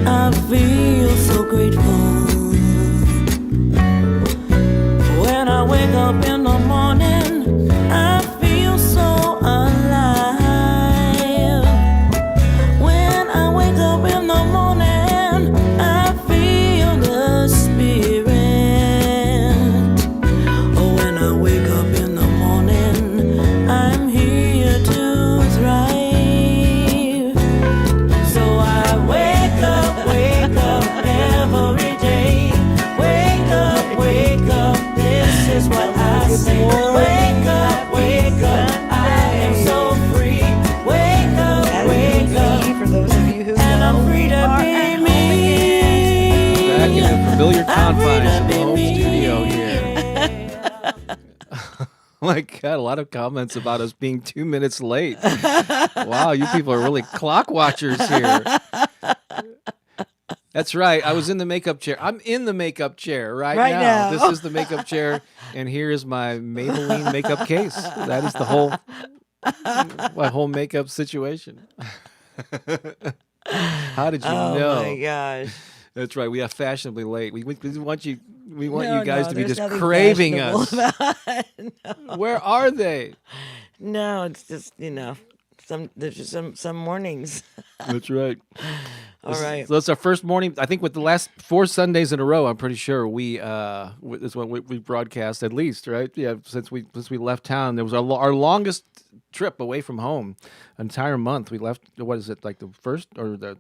I feel so grateful. When I wake up in the morning, I feel so alive. When I wake up in the morning, I feel the spirit. Oh, when I wake up in the morning, I'm here to thrive. So I wake up every day. Wake up, this is what I say. Wake up, I am so free. Wake up, For those of you who and I'm know, free to are be at me. Back in the familiar I'm free confines to of the be home me. studio here. Oh my God, a lot of comments about us being 2 minutes late. Wow, you people are really clock watchers here. That's right. I was in the makeup chair. I'm in the makeup chair right now. now. This is the makeup chair, and here is my Maybelline makeup case. That is my whole makeup situation. How did you know? Oh my gosh. That's right. We are fashionably late. We want you No, guys to be there's just nothing craving fashionable us. about it. No. Where are they? No, it's just, there's just some mornings. That's right. All right. So that's our first morning. I think with the last 4 Sundays in a row, I'm pretty sure this is what we broadcast at least, right? Yeah, since we left town, there was our longest trip away from home, an entire month. We left. What is it, like the first or the?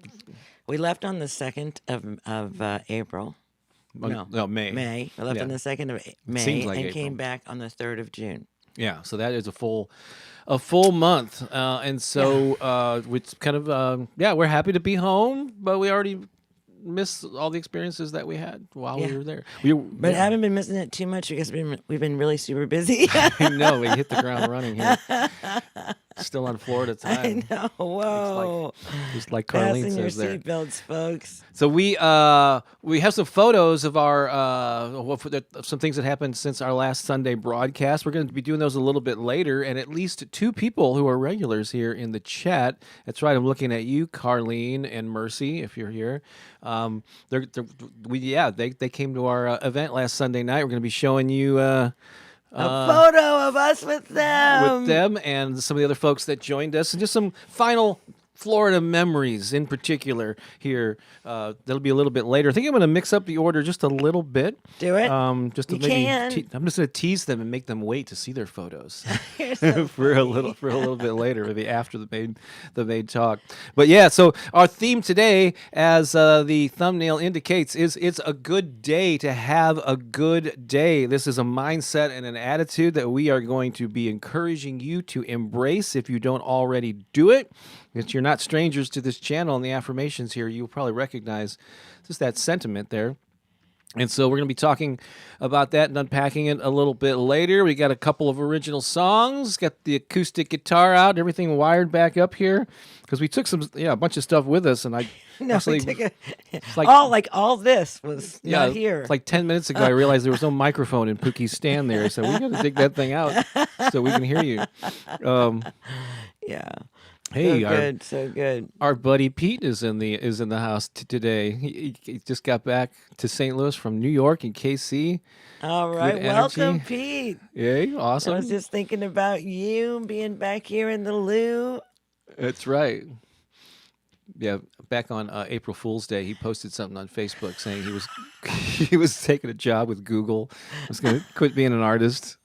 We left on the 2nd of April. No, May. May. We left Yeah. on the 2nd of May seems like and April. came back on the 3rd of June. Yeah, so that is a full month, and so it's kind of we're happy to be home, but we already miss all the experiences that we had while we were there. But I haven't been missing it too much because we've been really super busy. I know we hit the ground running here. Still on Florida time. I know. Whoa. Just like Carlene Fasten your says there. seatbelts, folks. So we have some photos of our some things that happened since our last Sunday broadcast. We're going to be doing those a little bit later, and at least 2 people who are regulars here in the chat. That's right. I'm looking at you, Carlene and Mercy, if you're here. They came to our event last Sunday night. We're going to be showing you. A photo of us with them. And some of the other folks that joined us, and just some final Florida memories in particular here. That'll be a little bit later. I think I'm going to mix up the order just a little bit. Do it. Just to You maybe can. I'm just going to tease them and make them wait to see their photos You're so for a little bit later, maybe after the main talk. But yeah, so our theme today, as the thumbnail indicates, is it's a good day to have a good day. This is a mindset and an attitude that we are going to be encouraging you to embrace if you don't already do it. If you're not strangers to this channel and the affirmations here, you'll probably recognize just that sentiment there. And so we're going to be talking about that and unpacking it a little bit later. We got a couple of original songs, got the acoustic guitar out, everything wired back up here, because we took a bunch of stuff with us, and I No, actually, we took it's like, all this was yeah, not here. it's like 10 minutes ago I realized there was no microphone in Pookie's stand there, so we got to dig that thing out so we can hear you. Yeah. Hey, So good. Our buddy Pete is in the house today. He just got back to St. Louis from New York and KC. All right. Good Welcome, energy. Pete. Yay, awesome. I was just thinking about you being back here in the loo. That's right. Yeah, back on April Fool's Day, he posted something on Facebook saying he was taking a job with Google. Was going to quit being an artist.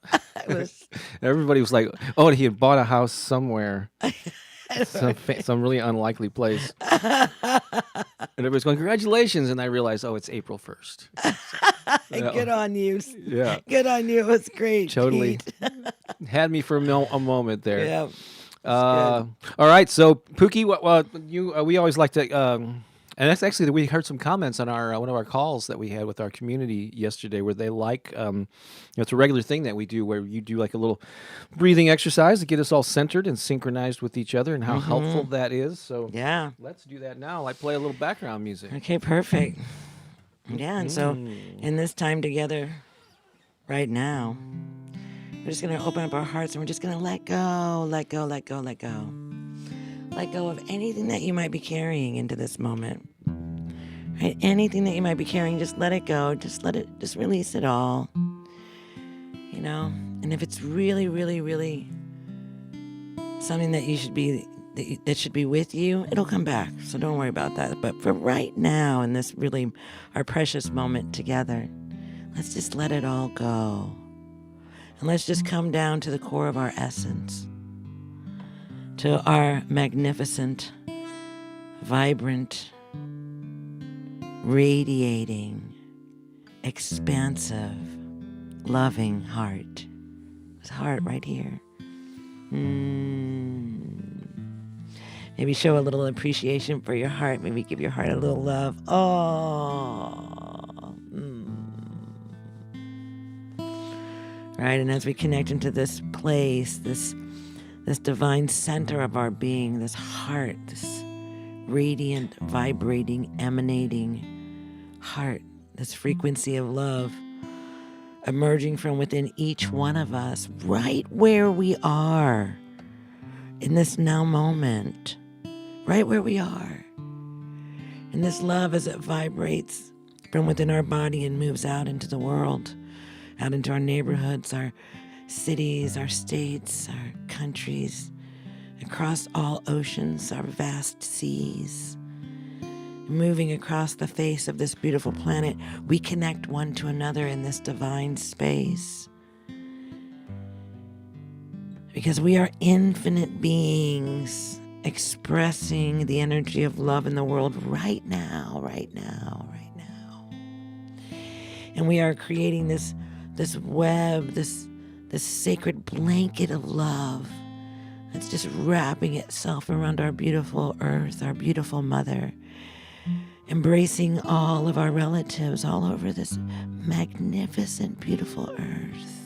Everybody was like, "Oh, he had bought a house somewhere." Some really unlikely place. And everybody's going, "Congratulations." And I realized, it's April 1st. Good on you. Yeah. Good on you. It was great. Totally. Pete. Had me for a moment there. Yeah. All right. So, Pookie, we always like to... and that's actually, we heard some comments on our one of our calls that we had with our community yesterday, where they like, it's a regular thing that we do, where you do like a little breathing exercise to get us all centered and synchronized with each other, and how helpful that is. So Yeah. let's do that now. I play a little background music. Okay, perfect. Yeah, and so in this time together right now, we're just going to open up our hearts and we're just going to let go, let go, let go. Let go of anything that you might be carrying into this moment. Right? Anything that you might be carrying, just let it go. Just release it all. You know? And if it's really, really, really something that that should be with you, it'll come back. So don't worry about that. But for right now, in this really our precious moment together, let's just let it all go. And let's just come down to the core of our essence, to our magnificent, vibrant, radiating, expansive, loving heart. This heart right here. Maybe show a little appreciation for your heart. Maybe give your heart a little love. Oh. Right, and as we connect into this place, this divine center of our being, this heart, this radiant, vibrating, emanating heart, this frequency of love emerging from within each one of us, right where we are in this now moment, right where we are. And this love, as it vibrates from within our body and moves out into the world, out into our neighborhoods, our cities, our states, our countries, across all oceans, our vast seas, moving across the face of this beautiful planet, we connect one to another in this divine space. Because we are infinite beings expressing the energy of love in the world right now, right now, right now. And we are creating this web, this sacred blanket of love that's just wrapping itself around our beautiful earth, our beautiful mother, embracing all of our relatives all over this magnificent, beautiful earth.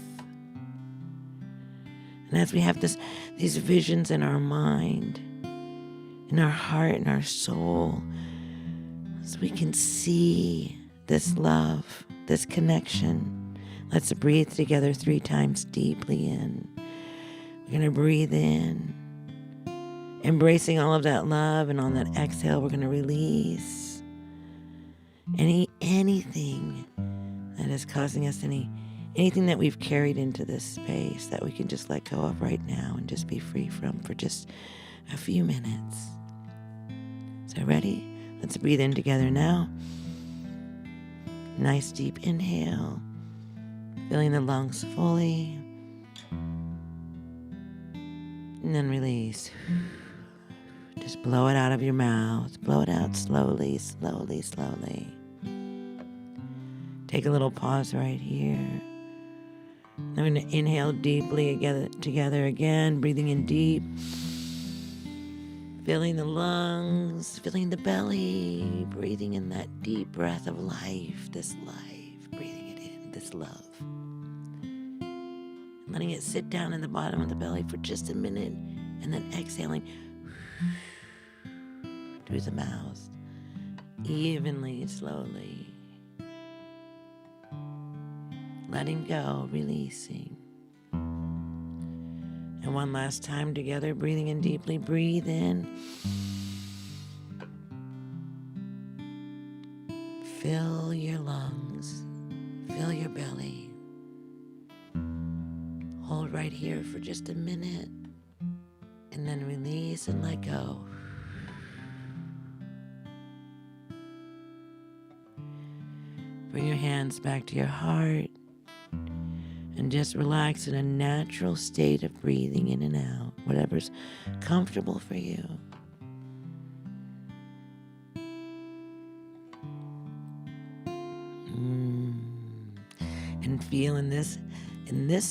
And as we have these visions in our mind, in our heart, in our soul, as we can see this love, this connection, let's breathe together 3 times deeply in. We're going to breathe in, embracing all of that love, and on that exhale, we're going to release anything that is causing us anything that we've carried into this space that we can just let go of right now and just be free from for just a few minutes. So ready? Let's breathe in together now. Nice deep inhale, filling the lungs fully, and then release. Just blow it out of your mouth. Blow it out slowly, slowly, slowly. Take a little pause right here. I'm going to inhale deeply together again, breathing in deep, filling the lungs, filling the belly, breathing in that deep breath of life, this life, breathing it in, this love. Letting it sit down in the bottom of the belly for just a minute, and then exhaling through the mouth, evenly, slowly. Letting go, releasing. And one last time together, breathing in deeply. Breathe in. Fill your lungs. Fill your belly. Hold right here for just a minute. And then release and let go. Bring your hands back to your heart. And just relax in a natural state of breathing in and out, whatever's comfortable for you. And feel in this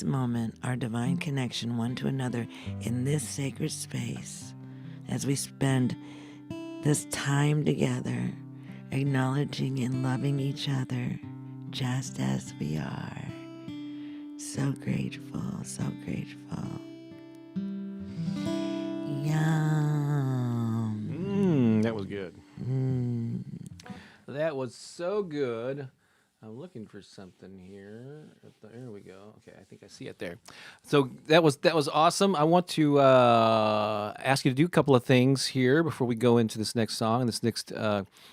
moment our divine connection one to another in this sacred space as we spend this time together, acknowledging and loving each other just as we are. So grateful, so grateful. Yum. That was good. That was so good. I'm looking for something here. There we go. Okay, I think I see it there. So that was awesome. I want to ask you to do a couple of things here before we go into this next song and this next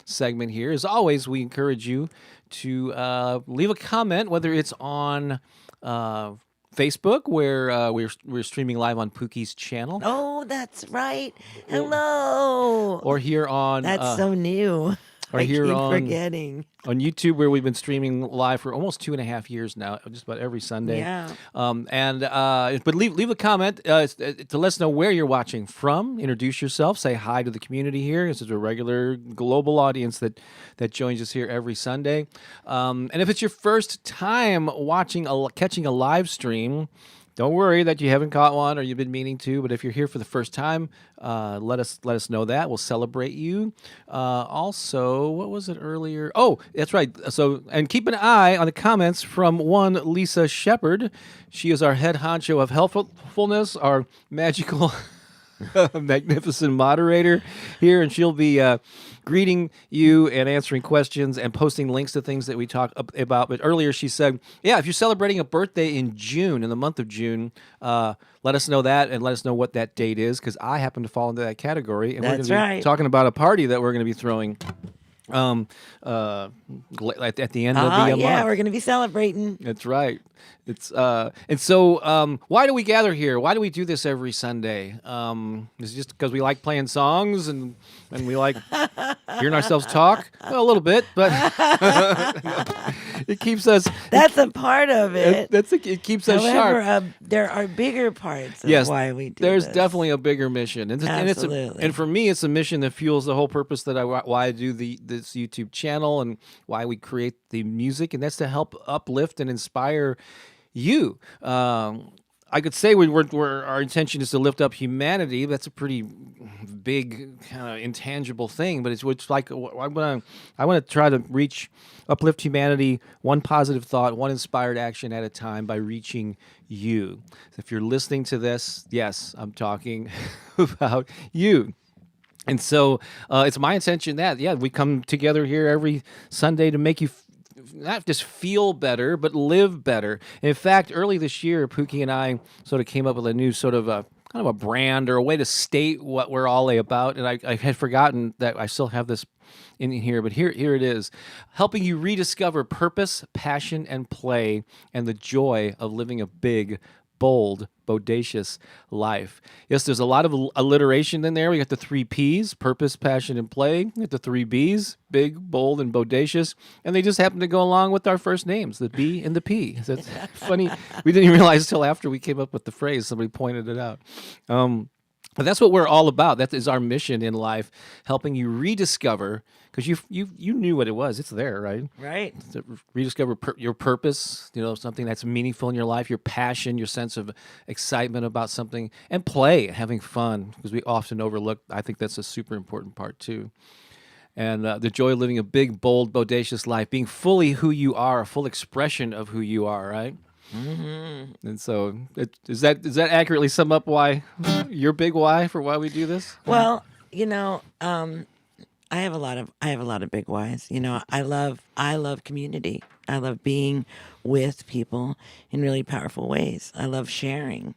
segment here. As always, we encourage you to leave a comment, whether it's on Facebook, where we're streaming live on Pooki's channel, Oh, that's right. Hello. or here on That's so new. or I here keep on forgetting. on YouTube, where we've been streaming live for almost 2.5 years now, just about every Sunday. Yeah. But leave a comment to let us know where you're watching from. Introduce yourself. Say hi to the community here. This is a regular global audience that joins us here every Sunday. And if it's your first time catching a live stream, don't worry that you haven't caught one or you've been meaning to, but if you're here for the first time, let us know that. We'll celebrate you. Also, what was it earlier? Oh, that's right. So, and keep an eye on the comments from one Lisa Shepard. She is our head honcho of helpfulness, our magical, magnificent moderator here, and she'll be greeting you and answering questions and posting links to things that we talk about. But earlier she said, yeah, if you're celebrating a birthday in June, in the month of June, let us know that and let us know what that date is, because I happen to fall into that category. And That's we're going to be right. talking about a party that we're going to be throwing at the end of the month. Yeah, we're going to be celebrating. That's right. It's and so why do we gather here? Why do we do this every Sunday? Is it just because we like playing songs and we like hearing ourselves talk? Well, a little bit, but it keeps us. That's a part of it. It keeps us However, sharp. there are bigger parts of Yes, why we do there's this. definitely a bigger mission, and Absolutely. and for me, it's a mission that fuels the whole purpose why I do this YouTube channel and why we create the music, and that's to help uplift and inspire you. I could say our intention is to lift up humanity. That's a pretty big kind of intangible thing, but it's like I want to try to uplift humanity one positive thought, one inspired action at a time by reaching you. So if you're listening to this, yes, I'm talking about you. And so it's my intention that, we come together here every Sunday to make you not just feel better, but live better. In fact, early this year, Pooki and I sort of came up with a new sort of kind of a brand or a way to state what we're all about. And I had forgotten that I still have this in here, but here it is. Helping you rediscover purpose, passion, and play, and the joy of living a big, bold, bodacious life. Yes, there's a lot of alliteration in there. We got the 3 P's, purpose, passion, and play. We got the 3 B's, big, bold, and bodacious. And they just happen to go along with our first names, the B and the P. That's funny. We didn't realize until after we came up with the phrase. Somebody pointed it out. But that's what we're all about. That is our mission in life, helping you rediscover, because you knew what it was. It's there, right? Right. To rediscover your purpose, something that's meaningful in your life, your passion, your sense of excitement about something, and play, having fun, because we often overlook. I think that's a super important part too. And the joy of living a big, bold, bodacious life, being fully who you are, a full expression of who you are, right? Mm-hmm. And so, does that accurately sum up why your big why for why we do this? Well, I have a lot of big whys. I love community. I love being with people in really powerful ways. I love sharing,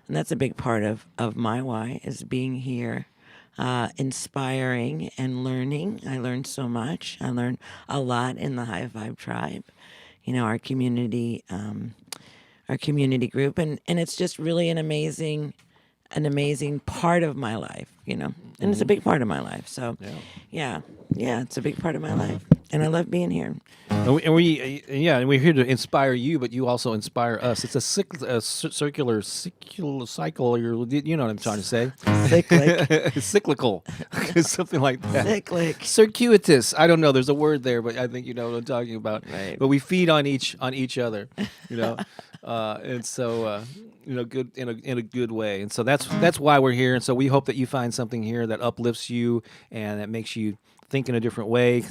and that's a big part of my why, is being here, inspiring and learning. I learned so much. I learned a lot in the High Vibe Tribe. Our community group, and it's just really an amazing part of my life, and it's a big part of my life. So, yeah, it's a big part of my life, and I love being here. And we're here to inspire you, but you also inspire us. It's a circular cycle. You know what I'm trying to say? Cyclic. Cyclical, something like that. Cyclic. Circuitous. I don't know. There's a word there, but I think you know what I'm talking about. Right. But we feed on each other, and so. Good in a good way, and so that's why we're here. And so we hope that you find something here that uplifts you and that makes you think in a different way.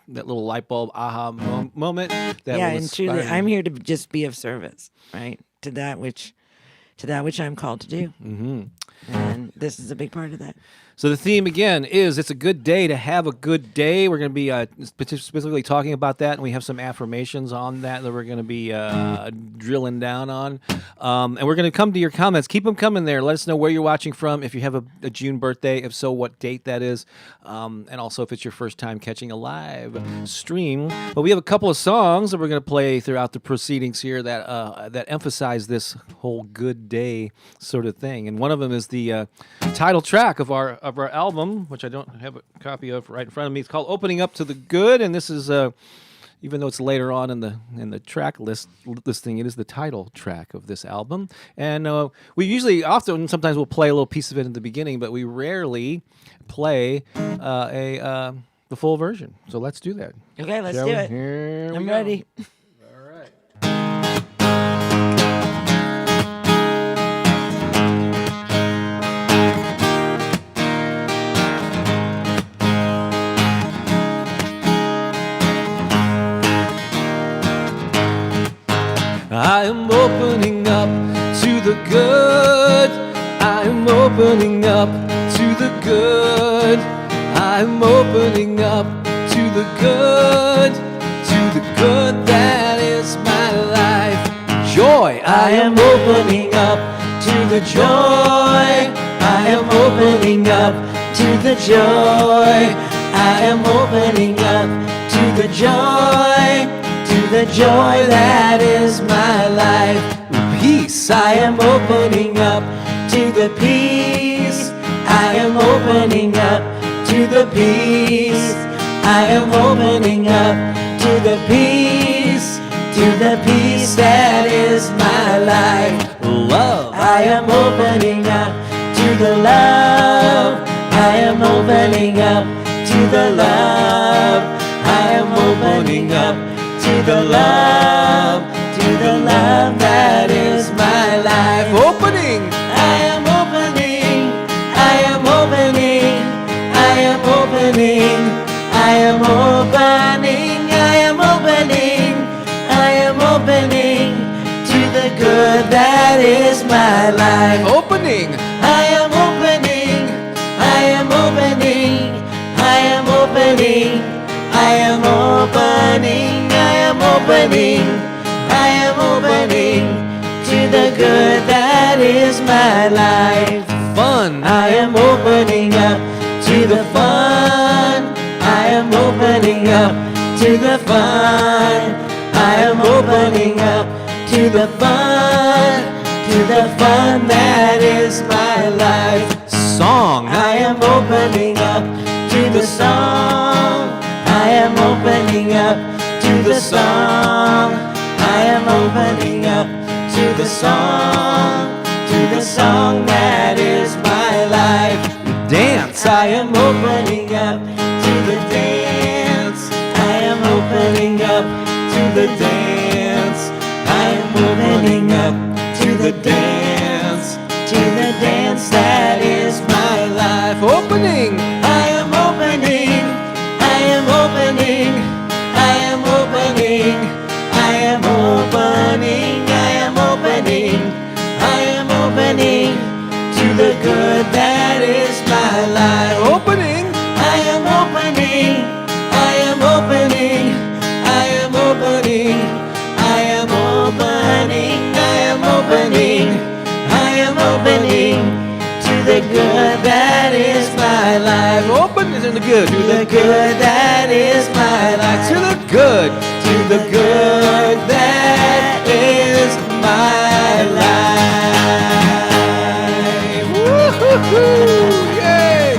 That little light bulb aha moment. That will And truly, inspire I'm you. here to just be of service, right, to that which I'm called to do. Mm-hmm. And this is a big part of that. So the theme again is it's a good day to have a good day. We're going to be specifically talking about that, and we have some affirmations on that we're going to be drilling down on. And we're going to come to your comments. Keep them coming there. Let us know where you're watching from. If you have a June birthday, if so, what date that is, and also if it's your first time catching a live stream. But we have a couple of songs that we're going to play throughout the proceedings here that emphasize this whole good day sort of thing. And one of them is the title track of our album, which I don't have a copy of right in front of me. It's called "Opening Up to the Good," and this is even though it's later on in the track listing, it is the title track of this album. And sometimes we'll play a little piece of it in the beginning, but we rarely play the full version. So let's do that. Okay, let's Shall do we? it. Here we I'm go. ready. All right. I am opening up to the good. I am opening up to the good. I am opening up to the good. To the good that is my life. Joy. I am opening up to the joy. I am opening up to the joy. I am opening up to the joy. To the joy that is my life. Peace. I am opening up to the peace. I am opening up to the peace. I am opening up to the peace. To the peace that is my life. Love. I am opening up to the love. I am opening up to the love. I am opening up to the love that is my life. Opening. I am opening. I am opening. I am opening. I am opening. I am opening. I am opening to the good that is my life. Opening. I am opening. I am opening. I am opening. I am opening. I am opening. I am opening to the good that is my life. Fun. I am opening up to the fun. I am opening up to the fun. I am opening up to the fun. To the fun that is my life. Song. I am opening up to the song. I am opening up to the song. I am opening up to the song that is my life. Dance. I am opening up to the dance. I am opening up to the dance. I am opening up to the dance. To the dance that is my life. Opening. I am opening. I am opening. I am opening. I am opening. I am opening. I am opening to the good that is my life. Opening. I am opening. I am opening. I am opening. I am opening. I am opening. I am opening to the good that is my life. Open to the good. To the good that is my life. To the good. To the good that is my life. Woo-hoo-hoo! Yay!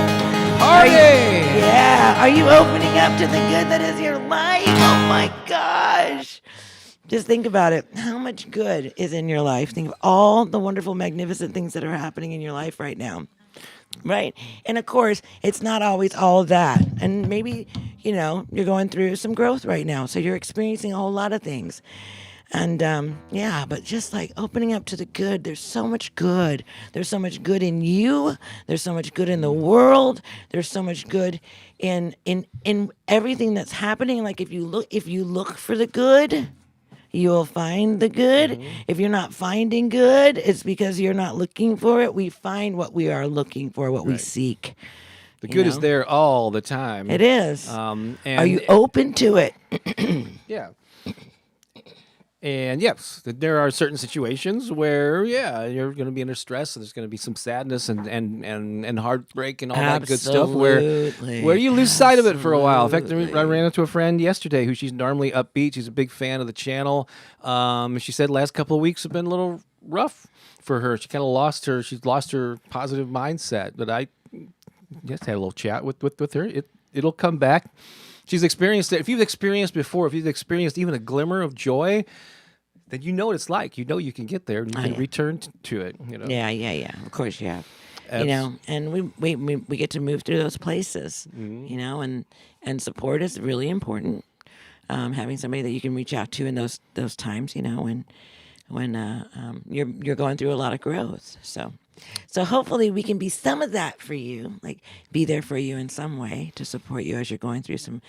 Party! Yeah. Are you opening up to the good that is your life? Oh my gosh. Just think about it. How much good is in your life? Think of all the wonderful, magnificent things that are happening in your life right now. Right? And of course, it's not always all that. And maybe, you're going through some growth right now. So you're experiencing a whole lot of things. And but just like opening up to the good, there's so much good. There's so much good in you. There's so much good in the world. There's so much good in everything that's happening. Like if you look for the good, you will find the good. If you're not finding good, it's because you're not looking for it. We find what we are looking for, what we Right. seek. The You good is know? there all the time. It is. And Are you open to it? Yeah. And yes, there are certain situations where, yeah, you're going to be under stress, and there's going to be some sadness and heartbreak and all that good stuff where Absolutely. you lose sight of it for a while. In fact, I Absolutely. ran into a friend yesterday who she's normally upbeat. She's a big fan of the channel. She said last couple of weeks have been a little rough for her. She kind of she's lost her positive mindset. But I just had a little chat with her. It'll come back. She's experienced it. If you've experienced before, if you've experienced even a glimmer of joy, then you know what it's like. You know you can get there and you can return to it. You know. Yeah. Of course you have. You know, and we get to move through those places. You know, and support is really important. Having somebody that you can reach out to in those times. You know, when you're going through a lot of growth. So hopefully we can be some of that for you, like be there for you in some way to support you as you're going through some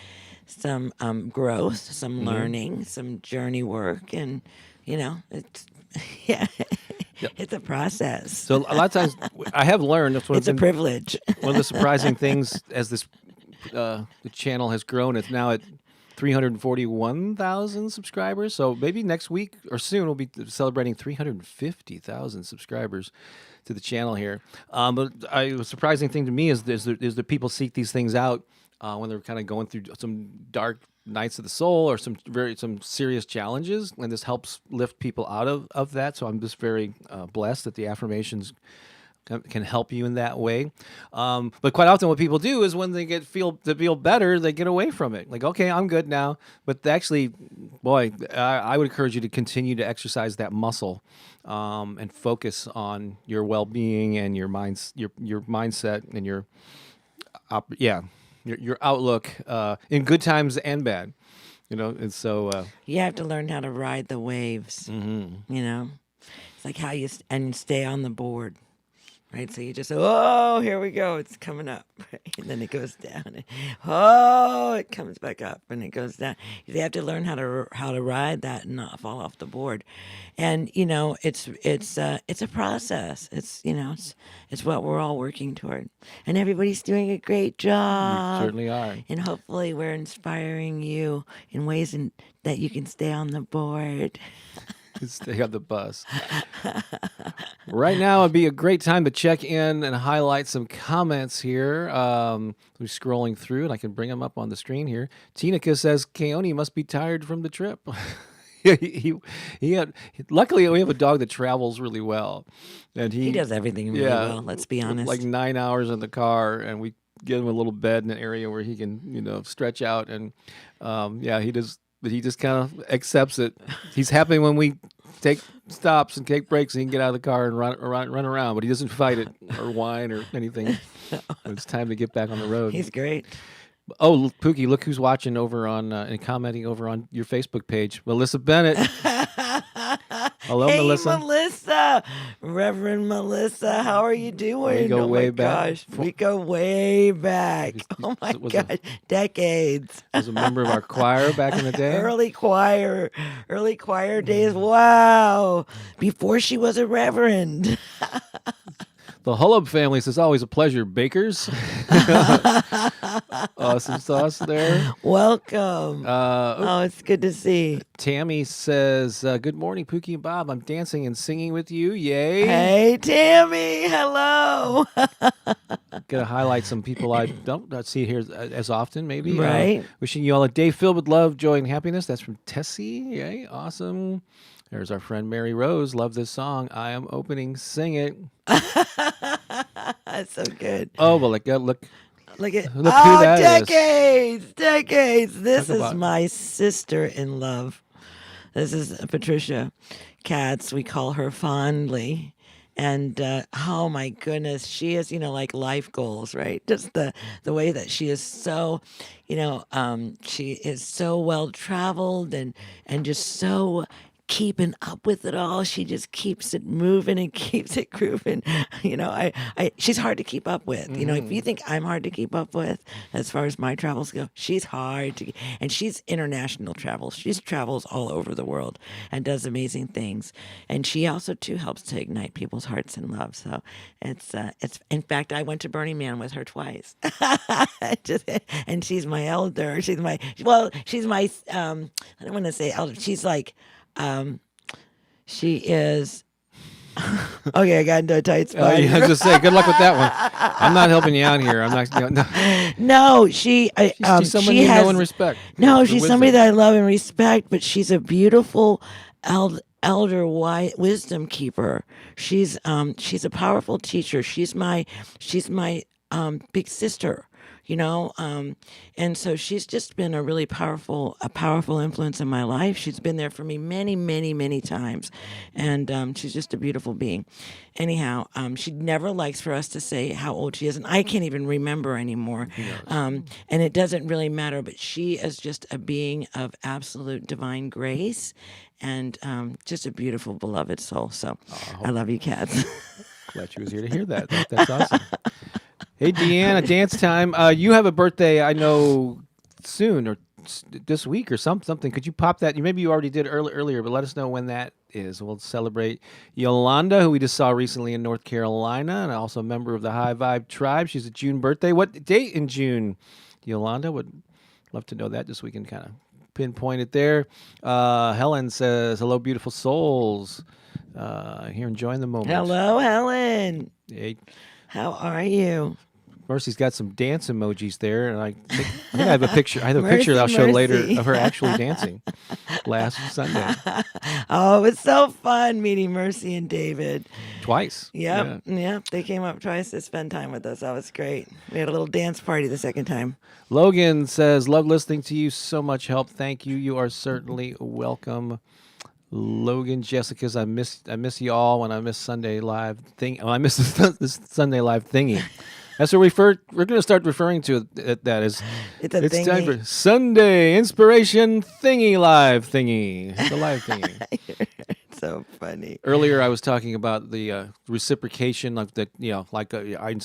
growth, some learning, some journey work, and you know it's it's a process. So a lot of times I have learned that's It's a privilege. one of the surprising things as this the channel has grown. It's now at 341,000 subscribers. So maybe next week or soon we'll be celebrating 350,000 subscribers to the channel here. But the surprising thing to me is that people seek these things out when they're kind of going through some dark nights of the soul or some serious challenges, and this helps lift people out of that. So I'm just very blessed that the affirmations can help you in that way. But quite often what people do is when they feel better, they get away from it. Like, okay, I'm good now. But actually, boy, I would encourage you to continue to exercise that muscle and focus on your well-being and your mindset and your outlook in good times and bad. You know, and so You have to learn how to ride the waves. You know, it's like how you stay on the board. Right, so you just here we go, it's coming up, right? And then it goes down, and it comes back up, and it goes down. You have to learn how to ride that and not fall off the board, and you know it's a process. It's it's what we're all working toward, and everybody's doing a great job. we certainly are. And hopefully we're inspiring you in ways that you can stay on the board. Stay on the bus. Right now would be a great time to check in and highlight some comments here. We're scrolling through, and I can bring them up on the screen here. Tinica says, Keone must be tired from the trip. Luckily, we have a dog that travels really well. And he does everything really well, let's be honest. Like 9 hours in the car, and we give him a little bed in an area where he can, stretch out. And, he does. But he just kind of accepts it. He's happy when we take stops and take breaks and he can get out of the car and run around. But he doesn't fight it or whine or anything. When it's time to get back on the road. He's great. Oh, Pookie, look who's watching over on and commenting over on your Facebook page. Melissa Bennett. Hello, hey, Melissa. Reverend Melissa, how are you doing? We go way back. Gosh, we go way back. Oh my gosh, decades. Was a member of our choir back in the day. Early choir days. Wow, before she was a reverend. The Hullub family says, always a pleasure, bakers. Awesome sauce there. Welcome. It's good to see. Tammy says, good morning, Pookie and Bob. I'm dancing and singing with you. Yay. Hey, Tammy. Hello. Gonna highlight some people I don't see here as often, maybe. Right. Wishing you all a day filled with love, joy, and happiness. That's from Tessie. Yay. Awesome. There's our friend Mary Rose. Love this song. I am opening. Sing it. That's so good. Oh, well, look Look at who that is. Decades. This is my sister-in-love. This is Patricia Katz. We call her fondly. And oh my goodness, she is, like life goals, right? Just the way that she is so, she is so well traveled and just so keeping up with it all. She just keeps it moving and keeps it grooving. She's hard to keep up with. If you think I'm hard to keep up with as far as my travels go, she's hard to, and she's international travel. She travels all over the world and does amazing things. And she also too helps to ignite people's hearts and love. So it's in fact, I went to Burning Man with her twice. And she's my elder. She's my I don't want to say elder. She's like, she is. Okay, I got into a tight spot. I was just say, good luck with that one. I'm not helping you out here. I'm not. No. No, She's someone she you has, know and respect. No, For she's wisdom. somebody that I love and respect, but she's a beautiful elder wisdom keeper. She's a powerful teacher. She's my big sister. And so she's just been a really powerful influence in my life. She's been there for me many, many, many times, and she's just a beautiful being. Anyhow, she never likes for us to say how old she is, and I can't even remember anymore. And it doesn't really matter, but she is just a being of absolute divine grace, and just a beautiful, beloved soul. So I love you, cats. Glad she was here to hear that. That's awesome. Hey, Deanna, dance time. You have a birthday, I know, soon or this week or something. Could you pop that? Maybe you already did earlier, but let us know when that is. We'll celebrate Yolanda, who we just saw recently in North Carolina, and also a member of the High Vibe Tribe. She's a June birthday. What date in June, Yolanda? Would love to know that, just so we can kind of pinpoint it there. Helen says, hello, beautiful souls. Here enjoying the moment. Hello, Helen. Hey. How are you? Mercy's got some dance emojis there, and I think I have a picture. I have a picture that I'll show later of her actually dancing last Sunday. Oh, it was so fun meeting Mercy and David. Twice. Yep. They came up twice to spend time with us. That was great. We had a little dance party the second time. Logan says, love listening to you. So much help. Thank you. You are certainly welcome. Logan, Jessica's, I miss you all when I miss Sunday live thing. Oh, I miss this Sunday live thingy. That's what we're going to start referring to it, that as it's thingy. Time for Sunday inspiration thingy live thingy. The live thingy. So funny. Earlier, I was talking about the reciprocation, like that.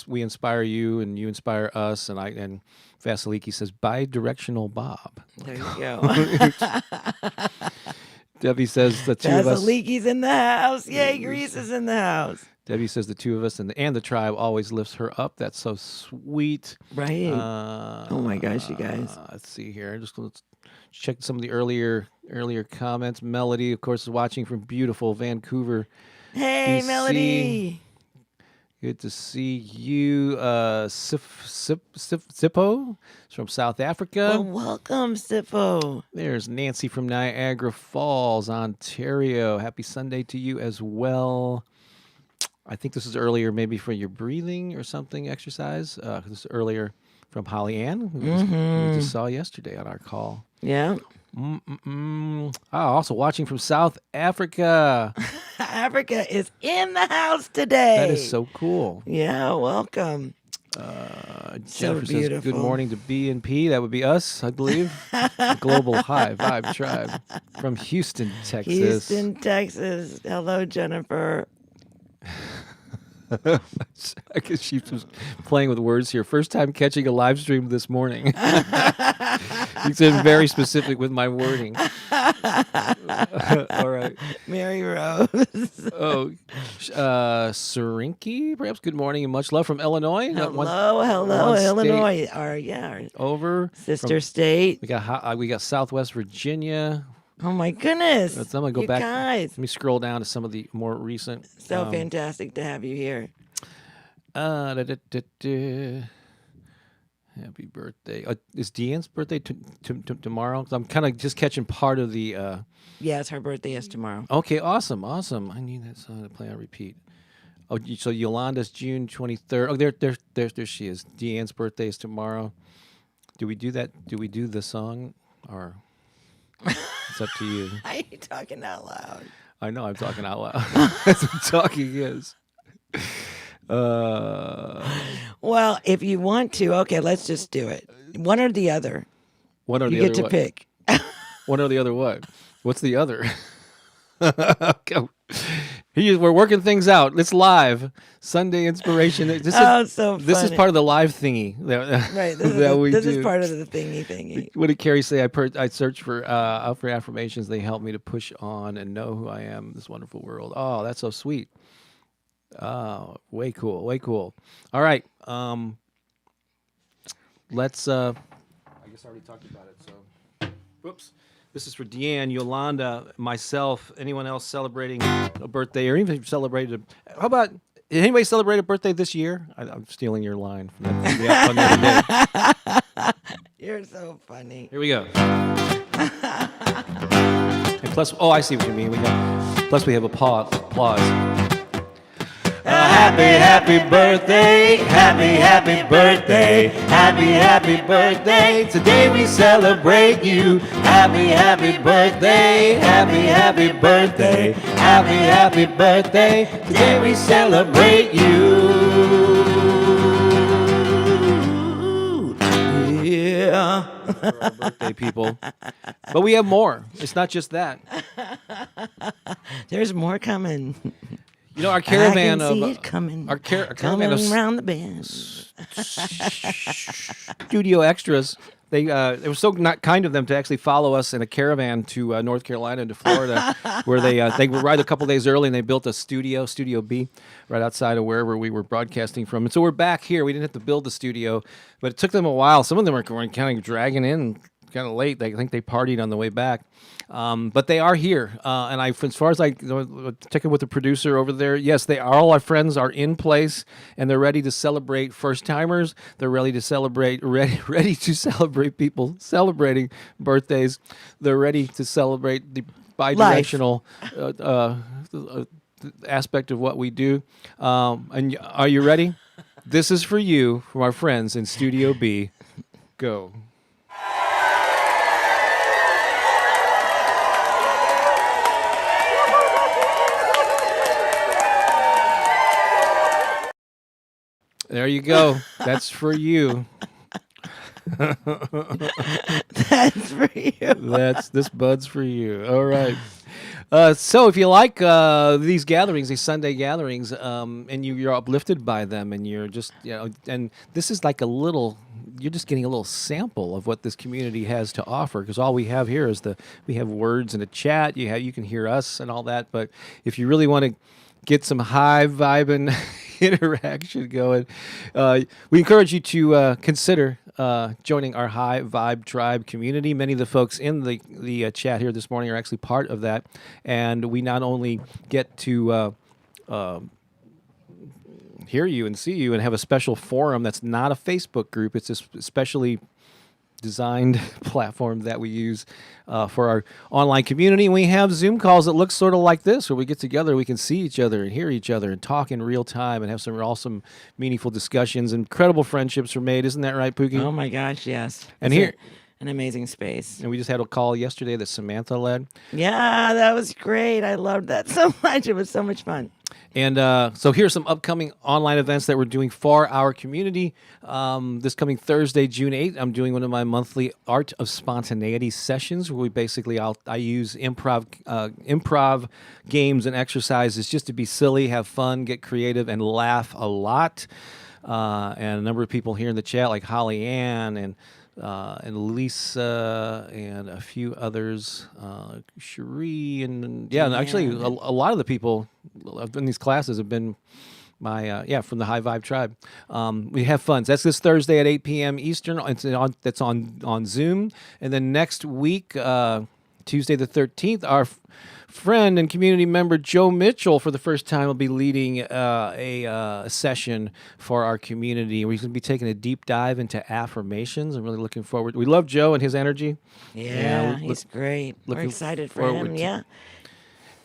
We inspire you and you inspire us, and Vasiliki says bi-directional Bob. There you go. Debbie says the two of us. Vasiliki's in the house. Yay, Grease is in the house. Debbie says the two of us and the tribe always lifts her up. That's so sweet. Right. Oh my gosh, you guys. Let's see here. Let's check some of the earlier comments. Melody, of course, is watching from beautiful Vancouver. Hey, BC. Melody. Good to see you. Sippo from South Africa. Well, welcome, Sippo. There's Nancy from Niagara Falls, Ontario. Happy Sunday to you as well. I think this is earlier, maybe for your breathing or something exercise. This is earlier from Holly Ann, who we just saw yesterday on our call. Yeah. Also watching from South Africa. Africa is in the house today. That is so cool. Yeah, welcome. Jennifer beautiful. says, good morning to B&P. That would be us, I believe. Global High Vibe Tribe from Houston, Texas. Houston, Texas. Hello, Jennifer. I guess she was playing with words here. First time catching a live stream this morning. He's been very specific with my wording. All right. Mary Rose. Serinki, perhaps. Good morning and much love from Illinois. Hello, Illinois. Our over sister state. We got Southwest Virginia. Oh my goodness! I'm gonna go you back. Guys. Let me scroll down to some of the more recent. So fantastic to have you here. Happy birthday! Is Deanne's birthday tomorrow? I'm kind of just catching part of the. Yes, her birthday is tomorrow. Okay, awesome. I need that song to play on repeat. Oh, so Yolanda's June 23rd. Oh, there she is. Deanne's birthday is tomorrow. Do we do that? Do we do the song or? It's up to you. Why are you talking out loud? I know I'm talking out loud. That's what talking is. Well, if you want to, okay, let's just do it. One or the other. One or you the get other. To pick. One or the other what? What's the other? We're working things out. It's live. Sunday inspiration. So this is funny. part of the live thingy that, Right. This is part of the thingy. What did Carrie say? I searched for affirmations. They help me to push on and know who I am in this wonderful world. Oh, that's so sweet. Oh, way cool. Way cool. All right. Let's. I guess I already talked about it. So, whoops. This is for Deanne, Yolanda, myself, anyone else celebrating a birthday, or even celebrated. How about did anybody celebrate a birthday this year? I'm stealing your line from the other day. You're so funny. Here we go. And plus, I see what you mean. Plus we have applause. Happy birthday, happy birthday, happy birthday. Today we celebrate you. Happy birthday, happy birthday, happy birthday. Today we celebrate you. Yeah. For our birthday people. But we have more. It's not just that. There's more coming. You know, our caravan I can see of it coming. Our coming caravan of around the bend. studio extras. They it was so not kind of them to actually follow us in a caravan to North Carolina and to Florida, where they would ride a couple days early, and they built a Studio B, right outside of wherever we were broadcasting from. And so we're back here. We didn't have to build the studio, but it took them a while. Some of them were kind of dragging in kind of late. I think they partied on the way back. But they are here, and as far as checking with the producer over there, yes, all our friends are in place, and they're ready to celebrate first timers. They're ready to celebrate people celebrating birthdays. They're ready to celebrate the bi-directional aspect of what we do. And are you ready? This is for you from our friends in Studio B. Go. There you go. That's for you. That's for you. This bud's for you. All right. So if you like these gatherings, these Sunday gatherings, and you're uplifted by them, and you're just, and this is like you're just getting a little sample of what this community has to offer, because all we have here is we have words and a chat. You can hear us and all that, but if you really want to get some high vibing interaction going, we encourage you to consider joining our High Vibe Tribe community. Many of the folks in the chat here this morning are actually part of that, and we not only get to hear you and see you and have a special forum that's not a Facebook group. It's a specially designed platform that we use for our online community. And we have Zoom calls that look sort of like this, where we get together, we can see each other and hear each other and talk in real time and have some awesome, meaningful discussions. Incredible friendships are made. Isn't that right, Pooki? Oh my gosh, yes. And It's an amazing space. And we just had a call yesterday that Samantha led. Yeah, that was great. I loved that so much. It was so much fun. And so here's some upcoming online events that we're doing for our community. This coming Thursday, June 8th, I'm doing one of my monthly Art of Spontaneity sessions, where I use improv games and exercises just to be silly, have fun, get creative, and laugh a lot. And a number of people here in the chat, like Holly Ann and Lisa and a few others, Cherie, and actually a lot of the people in these classes have been from the High Vibe Tribe. We have fun. So that's this Thursday at 8 p.m. Eastern. That's on Zoom. And then next week, Tuesday the 13th, our friend and community member Joe Mitchell, for the first time, will be leading a session for our community. We're going to be taking a deep dive into affirmations. I'm really looking forward. We love Joe and his energy. Yeah, he's great. We're excited for him. Yeah.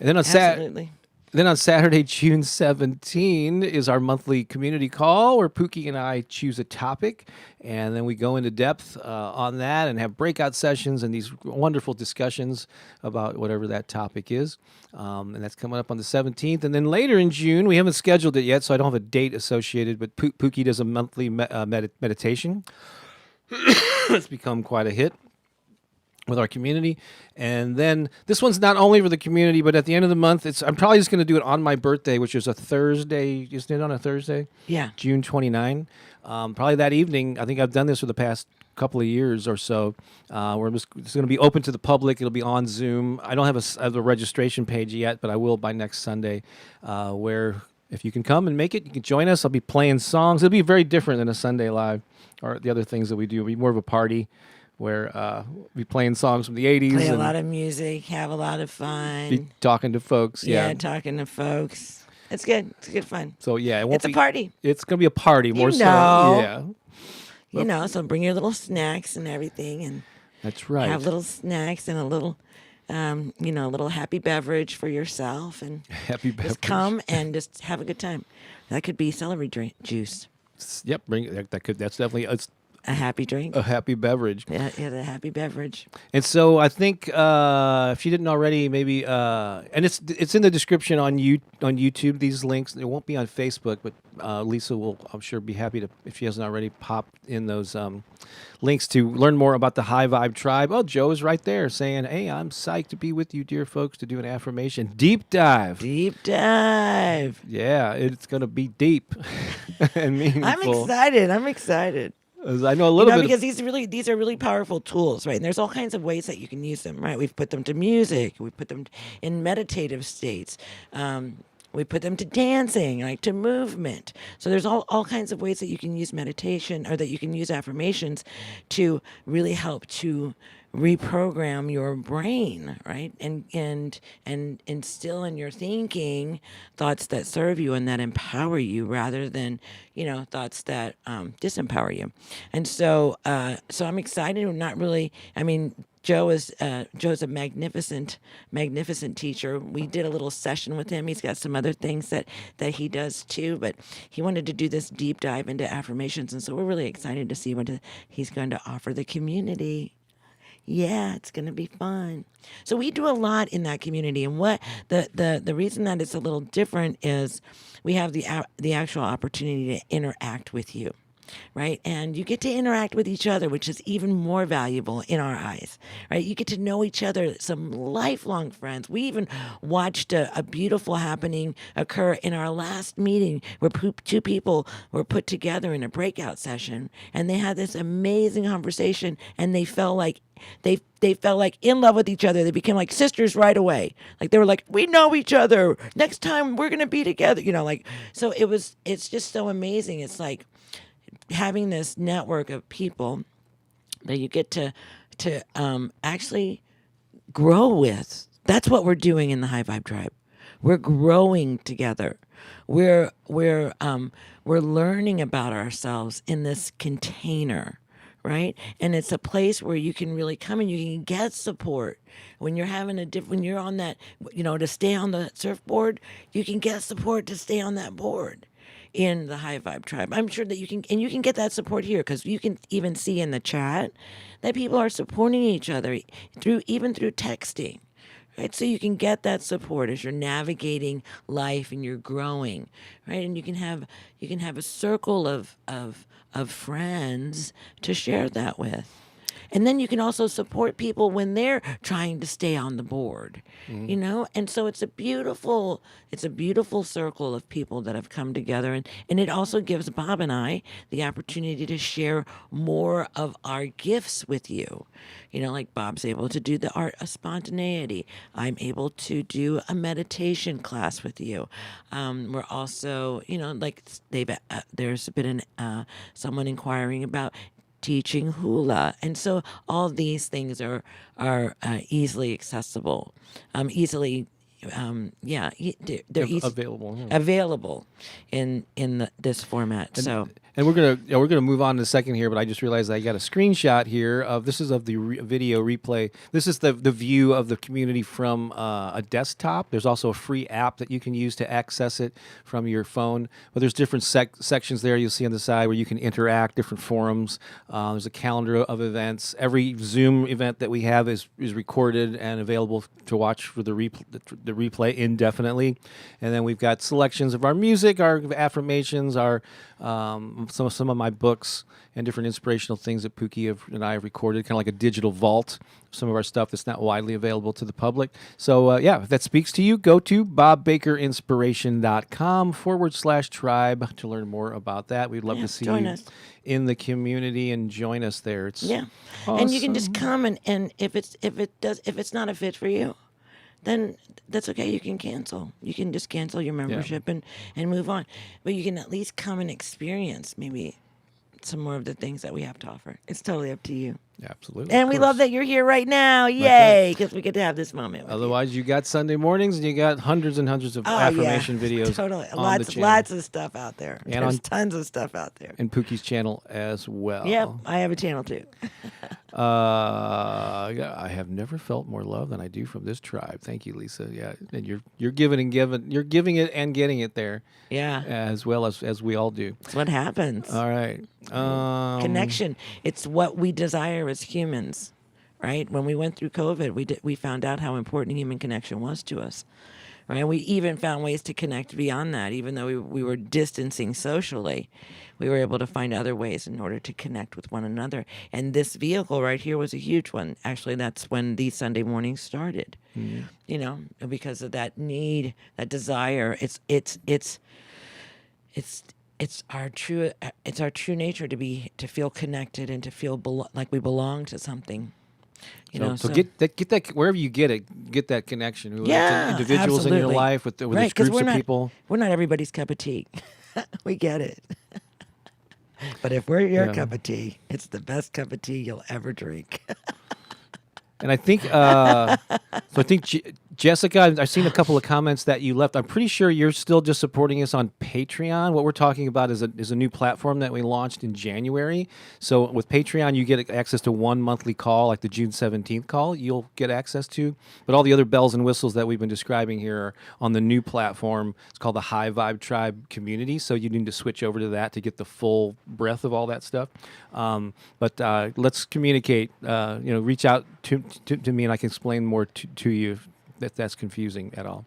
And then Absolutely. Then on Saturday, June 17, is our monthly community call, where Pooki and I choose a topic, and then we go into depth on that and have breakout sessions and these wonderful discussions about whatever that topic is. And that's coming up on the 17th. And then later in June, we haven't scheduled it yet, so I don't have a date associated, but Pooki does a monthly meditation. It's become quite a hit. with our community. And then this one's not only for the community, but at the end of the month, I'm probably just going to do it on my birthday, which is a Thursday. Isn't it on a Thursday? Yeah. June 29. Probably that evening. I think I've done this for the past couple of years or so. It's going to be open to the public. It'll be on Zoom. I don't have a registration page yet, but I will by next Sunday, where if you can come and make it, you can join us. I'll be playing songs. It'll be very different than a Sunday Live or the other things that we do. It'll be more of a party where we'll be playing songs from the 80s. Play a and lot of music, have a lot of fun. be talking to folks. Yeah, talking to folks. It's good. It's good fun. So, yeah. It's a party. It's going to be a party more so. know. Yeah. So bring your little snacks and everything, and That's right. have little snacks and a little, a little happy beverage for yourself, and Happy beverage. just come and just have a good time. That could be celery juice, Yep. That's definitely a happy drink. a happy beverage. Yeah, the happy beverage. And so I think if you didn't already, maybe and it's in the description on YouTube. These links. It won't be on Facebook, but Lisa will, I'm sure, be happy to, if she hasn't already, pop in those links to learn more about the High Vibe Tribe. Oh, Joe is right there saying, "Hey, I'm psyched to be with you, dear folks, to do an affirmation deep dive." Deep dive. Yeah, it's gonna be deep and meaningful. I'm excited. As I know a little bit. Because these are really powerful tools, right? And there's all kinds of ways that you can use them, right? We've put them to music, we put them in meditative states, we put them to dancing, like to movement. So there's all kinds of ways that you can use meditation, or that you can use affirmations to really help to reprogram your brain, right? And instill in your thinking thoughts that serve you and that empower you, rather than thoughts that disempower you. And so I'm excited. Joe's a magnificent teacher. We did a little session with him. He's got some other things that he does too, but he wanted to do this deep dive into affirmations, and so we're really excited to see what he's going to offer the community. Yeah, it's going to be fun. So we do a lot in that community, and what the reason that it's a little different is we have the actual opportunity to interact with you, right? And you get to interact with each other, which is even more valuable in our eyes, right? You get to know each other, some lifelong friends. We even watched a beautiful happening occur in our last meeting, where two people were put together in a breakout session, and they had this amazing conversation, and they felt like in love with each other. They became like sisters right away. Like they were like, we know each other. Next time we're gonna be together. So it's just so amazing. It's like having this network of people that you get to actually grow with. That's what we're doing in the High Vibe Tribe. We're growing together. We're learning about ourselves in this container, right? And it's a place where you can really come and you can get support. When you're when you're on that, to stay on the surfboard, you can get support to stay on that board in the High Vibe Tribe. I'm sure that you can get that support here, because you can even see in the chat that people are supporting each other through texting. Right? So you can get that support as you're navigating life and you're growing, right? And you can have a circle of friends to share that with. And then you can also support people when they're trying to stay on the board, And so it's a beautiful circle of people that have come together. And it also gives Bob and I the opportunity to share more of our gifts with you. Like Bob's able to do the art of spontaneity. I'm able to do a meditation class with you. We're also, there's been someone inquiring about teaching hula, and so all these things are easily accessible, they're available in this format. And we're gonna move on in a second here, but I just realized I got a screenshot here of the video replay. This is the view of the community from a desktop. There's also a free app that you can use to access it from your phone. But there's different sections there you'll see on the side where you can interact, different forums. There's a calendar of events. Every Zoom event that we have is recorded and available to watch for the replay indefinitely. And then we've got selections of our music, our affirmations, our some of my books and different inspirational things that Pooki and I have recorded, kind of like a digital vault. Some of our stuff that's not widely available to the public. So if that speaks to you, go to bobbakerinspiration.com/tribe to learn more about that. We'd love to see join you us in the community and join us there. It's and you can just awesome. come and if it's not a fit for you, then that's okay. You can cancel. You can just cancel your membership and move on. But you can at least come and experience maybe some more of the things that we have to offer. It's totally up to you. Absolutely. And of we course. love that you're here right now. Yay! Because we get to have this moment. With Otherwise, you got Sunday mornings and you got hundreds and hundreds of affirmation videos. Totally. On the channel. Lots of stuff out there. And There's on- tons of stuff out there. And Pookie's channel as well. Yep, I have a channel too. I have never felt more love than I do from this tribe. Thank you, Lisa. Yeah, and you're giving and giving. You're giving it and getting it there. Yeah, as well as we all do. that's what happens. All right. Connection. It's what we desire as humans, right? When we went through COVID, we found out how important human connection was to us. Right? We even found ways to connect beyond that. Even though we were distancing socially, we were able to find other ways in order to connect with one another. And this vehicle right here was a huge one. Actually, that's when these Sunday mornings started. Mm-hmm. You know, because of that need, that desire. It's our true nature to feel connected and to feel like we belong to something. So get that wherever you get it, get that connection. Whether it's Yeah, individuals in your absolutely. life with Right, these 'cause groups of people. We're not everybody's cup of tea. We get it. But if we're your Yeah. cup of tea, it's the best cup of tea you'll ever drink. And I think Jessica, I've seen a couple of comments that you left. I'm pretty sure you're still just supporting us on Patreon. What we're talking about is a new platform that we launched in January. So with Patreon, you get access to one monthly call, like the June 17th call. You'll get access to, but all the other bells and whistles that we've been describing here are on the new platform. It's called the High Vibe Tribe Community. So you need to switch over to that to get the full breadth of all that stuff. But let's communicate. Reach out to me, and I can explain more to you if that's confusing at all.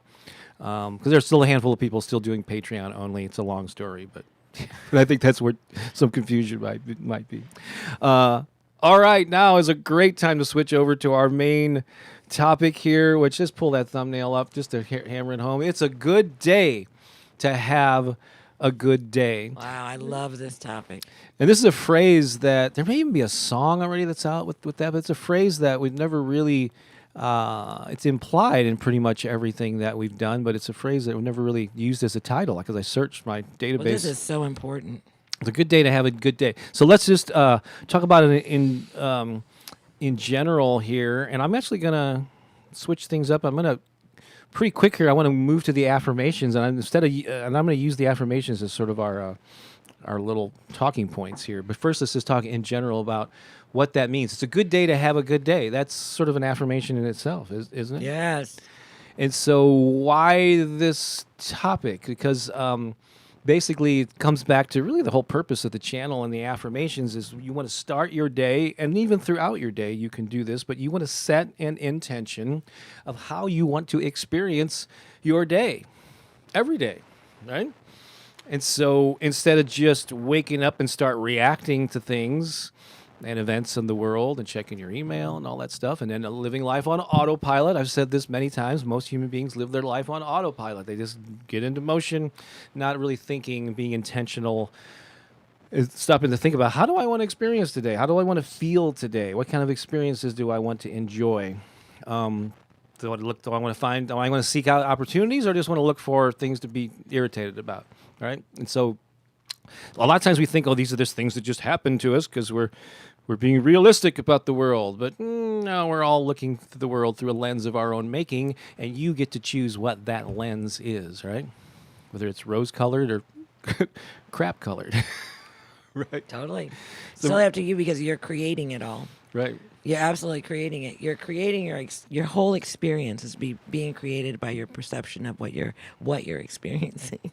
Because there's still a handful of people still doing Patreon only. It's a long story, but I think that's where some confusion might be. All right, now is a great time to switch over to our main topic here, which just pull that thumbnail up just to hammer it home. It's a good day to have a good day. Wow, I love this topic. And this is a phrase that there may even be a song already that's out with that, but it's a phrase that we've never really, it's implied in pretty much everything that we've done, but it's a phrase that we've never really used as a title because I searched my database. Well, this is so important. It's a good day to have a good day. So let's just talk about it in general here, and I'm actually going to switch things up. I'm going to pretty quick here. I want to move to the affirmations, and I'm going to use the affirmations as sort of our little talking points here. But first, let's just talk in general about what that means. It's a good day to have a good day. That's sort of an affirmation in itself, isn't it? Yes. And so why this topic? Because basically it comes back to really the whole purpose of the channel and the affirmations is you want to start your day, and even throughout your day you can do this, but you want to set an intention of how you want to experience your day every day, right? And so instead of just waking up and start reacting to things and events in the world and checking your email and all that stuff and then living life on autopilot. I've said this many times. Most human beings live their life on autopilot. They just get into motion, not really thinking, being intentional, stopping to think about how do I want to experience today? How do I want to feel today? What kind of experiences do I want to enjoy? Do I want to seek out opportunities or just want to look for things to be irritated about? Right? And so a lot of times we think, oh, these are just things that just happen to us because we're being realistic about the world. But no, we're all looking at the world through a lens of our own making, and you get to choose what that lens is, right? Whether it's rose-colored or crap-colored. Right? Totally. It's totally up to you because you're creating it all. Right. You're absolutely creating it. You're creating your whole experience is being created by your perception of what you're experiencing.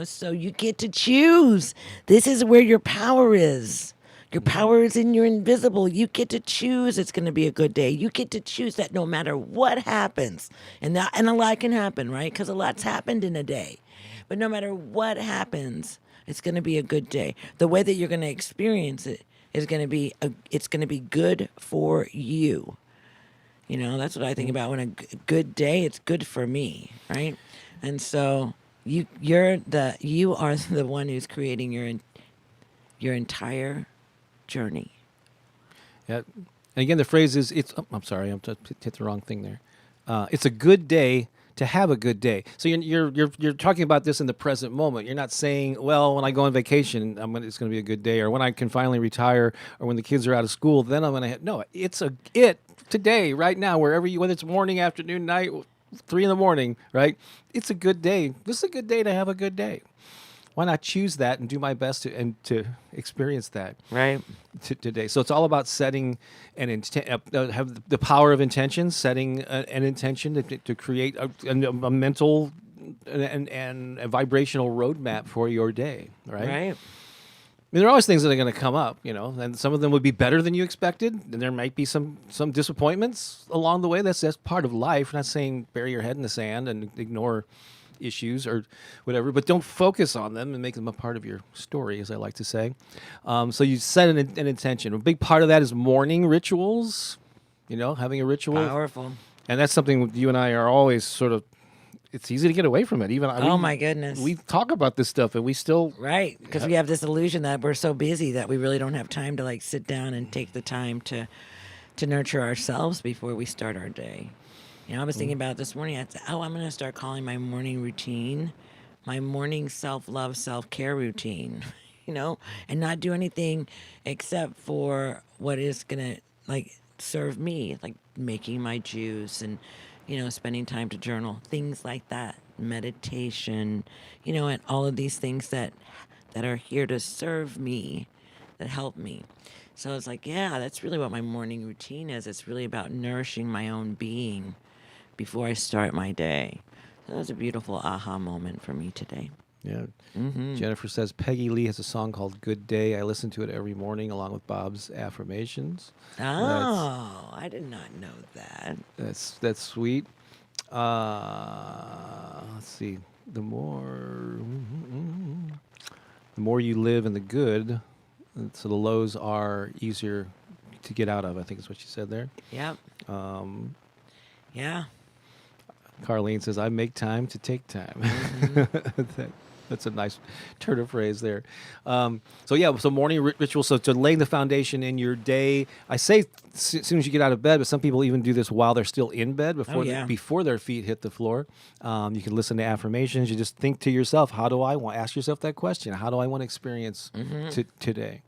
So you get to choose. This is where your power is. Your power is in your invisible. You get to choose it's going to be a good day. You get to choose that no matter what happens. And a lot can happen, right? Because a lot's happened in a day. But no matter what happens, it's going to be a good day. The way that you're going to experience it is going to be it's going to be good for you. You know, that's what I think about when good day, it's good for me, right? And so you are the one who's creating your entire journey. Yeah. And again, the phrase is, I'm sorry, I'm hit the wrong thing there. It's a good day to have a good day. So you're talking about this in the present moment. You're not saying, well, when I go on vacation, it's going to be a good day, or when I can finally retire, or when the kids are out of school, then I'm going to. No, it's today, right now, whether it's morning, afternoon, night, 3 a.m, right? It's a good day. This is a good day to have a good day. Why not choose that and do my best to experience that Right. Today? So it's all about setting an have the power of intention, setting an intention to create a mental and a vibrational roadmap for your day, right? Right. I mean, there are always things that are going to come up, and some of them would be better than you expected, and there might be some disappointments along the way. That's part of life. I'm not saying bury your head in the sand and ignore issues or whatever, but don't focus on them and make them a part of your story, as I like to say. So you set an intention. A big part of that is morning rituals, having a ritual. Powerful. And that's something you and I are always sort of, it's easy to get away from it. My goodness. We talk about this stuff and we still. Right. Because we have this illusion that we're so busy that we really don't have time to sit down and take the time to nurture ourselves before we start our day. I was thinking about it this morning. I said, I'm going to start calling my morning routine my morning self-love, self-care routine, and not do anything except for what is going to, serve me, like making my juice and, spending time to journal, things like that, meditation, and all of these things that are here to serve me, that help me. So it's that's really what my morning routine is. It's really about nourishing my own being before I start my day. So that was a beautiful aha moment for me today. Yeah. Mm-hmm. Jennifer says Peggy Lee has a song called Good Day. I listen to it every morning along with Bob's Affirmations. Oh, I did not know that. That's sweet. Let's see. The more you live in the good, so the lows are easier to get out of, I think is what she said there. Yep. Yeah. Carlene says, I make time to take time. Mm-hmm. That's a nice turn of phrase there. So morning ritual. So to lay the foundation in your day, I say as soon as you get out of bed, but some people even do this while they're still in bed before their feet hit the floor. You can listen to affirmations. You just think to yourself, ask yourself that question. How do I want to experience today?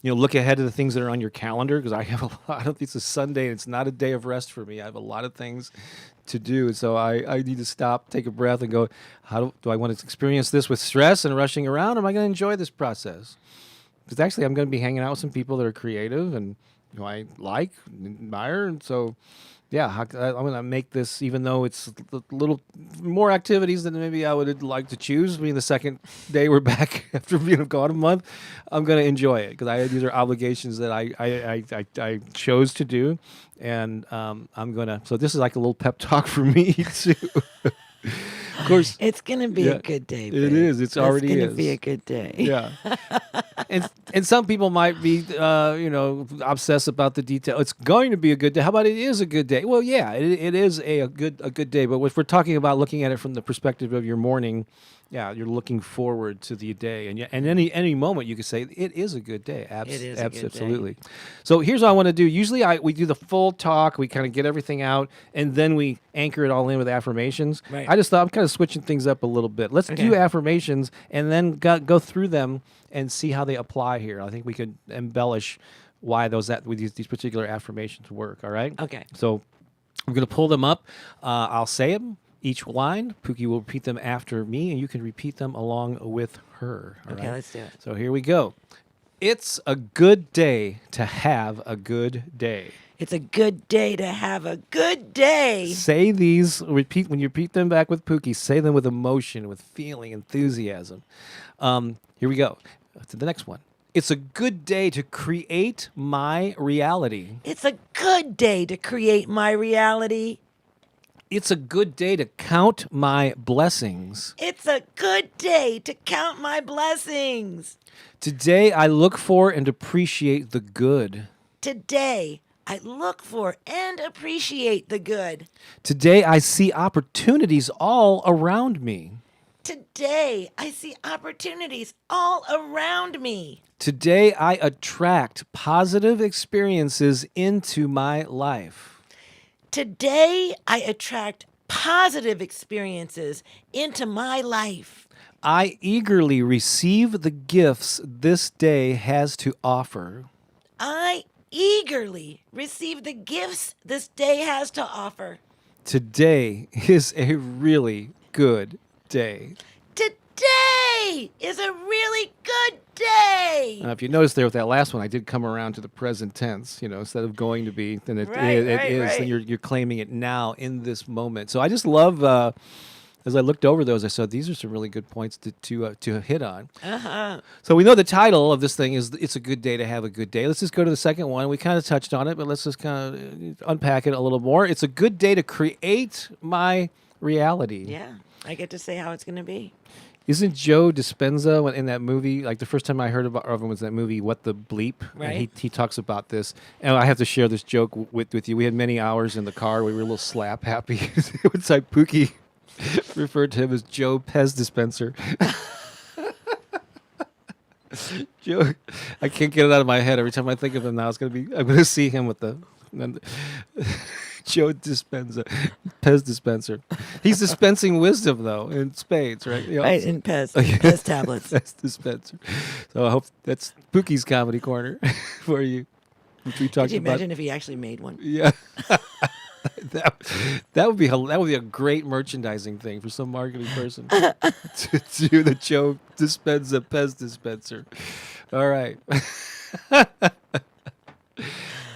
Look ahead to the things that are on your calendar, because I have a lot of, it's a Sunday, and it's not a day of rest for me. I have a lot of things to do. So I need to stop, take a breath, and go, how do I want to experience this with stress and rushing around? Or am I going to enjoy this process? Because actually I'm going to be hanging out with some people that are creative and who I like and admire. And so, I'm going to make this, even though it's a little more activities than maybe I would like to choose. Being the second day we're back after being gone a month, I'm going to enjoy it because these are obligations that I chose to do, and I'm going to. So this is like a little pep talk for me too. Of course, it's gonna be a good day. Babe. It is. It's gonna be a good day. Yeah. and some people might be, obsessed about the detail. It's going to be a good day. How about it is a good day? Well, yeah, it is a good day. But if we're talking about looking at it from the perspective of your morning, you're looking forward to the day, and any moment you could say it is a good day. It is a good absolutely. day. So here's what I want to do. Usually we do the full talk. We kind of get everything out, and then we anchor it all in with affirmations. Right. I just thought I'm kind of switching things up a little bit. Let's do affirmations, and then go through them and see how they apply here. I think we could embellish why these particular affirmations work. All right. Okay. So I'm going to pull them up. I'll say them. Each line, Pooki will repeat them after me, and you can repeat them along with her. All okay, right? let's do it. So here we go. It's a good day to have a good day. It's a good day to have a good day. Say these, when you repeat them back with Pooki, say them with emotion, with feeling, enthusiasm. Here we go. To the next one. It's a good day to create my reality. It's a good day to create my reality. It's a good day to count my blessings. It's a good day to count my blessings. Today, I look for and appreciate the good. Today, I look for and appreciate the good. Today, I see opportunities all around me. Today, I see opportunities all around me. Today, I attract positive experiences into my life. Today, I attract positive experiences into my life. I eagerly receive the gifts this day has to offer. I eagerly receive the gifts this day has to offer. Today is a really good day. Today is a really good day. If you notice there with that last one, I did come around to the present tense. Instead of going to be, then it Right, is. right. Then you're claiming it now in this moment. So I just love. As I looked over those, I saw these are some really good points to hit on. So we know the title of this thing is "It's a Good Day to Have a Good Day." Let's just go to the second one. We kind of touched on it, but let's just kind of unpack it a little more. It's a good day to create my reality. Yeah, I get to say how it's going to be. Isn't Joe Dispenza in that movie? Like the first time I heard of him was that movie "What the Bleep." Right. And he talks about this, and I have to share this joke with you. We had many hours in the car. We were a little slap happy. It's like Pooki referred to him as Joe Pez Dispenser. Joe, I can't get it out of my head. Every time I think of him now, I'm gonna see him with the Joe Dispenza, Pez Dispenser. He's dispensing wisdom though in spades, right? Right, in Pez tablets. Pez Dispenser. So I hope that's Pookie's comedy corner for you, which we talked Could you about. imagine if he actually made one? Yeah. That would be a great merchandising thing for some marketing person to do the Joe Dispenza Pez Dispenser. All right.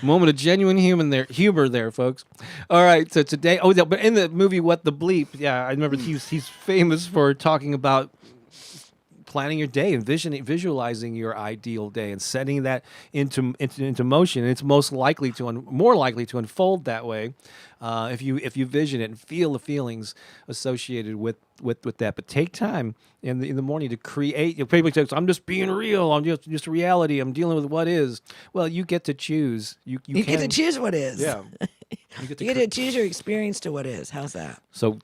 Moment of genuine humor there, folks. All right, so today, but in the movie "What the Bleep," yeah, I remember he's famous for talking about planning your day and visualizing your ideal day and setting that into motion. And it's more likely to unfold that way if you vision it and feel the feelings associated with that. But take time in the morning to create. People say, "I'm just being real. I'm just reality. I'm dealing with what is." Well, you get to choose. You get to choose what is. Yeah. You get to choose your experience to what is. How's that? So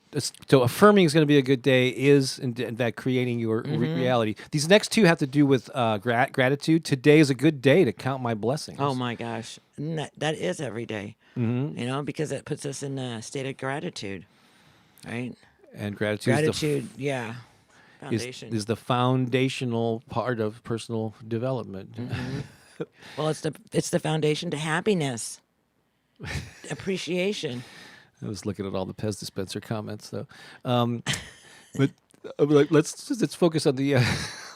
affirming is going to be a good day is in fact creating your reality. These next two have to do with gratitude. Today is a good day to count my blessings. Oh my gosh, and that is every day. Because it puts us in a state of gratitude, right? And gratitude yeah, foundation. is the foundational part of personal development. Well, it's the foundation to happiness, appreciation. I was looking at all the Pez Dispenser comments though, but let's focus on the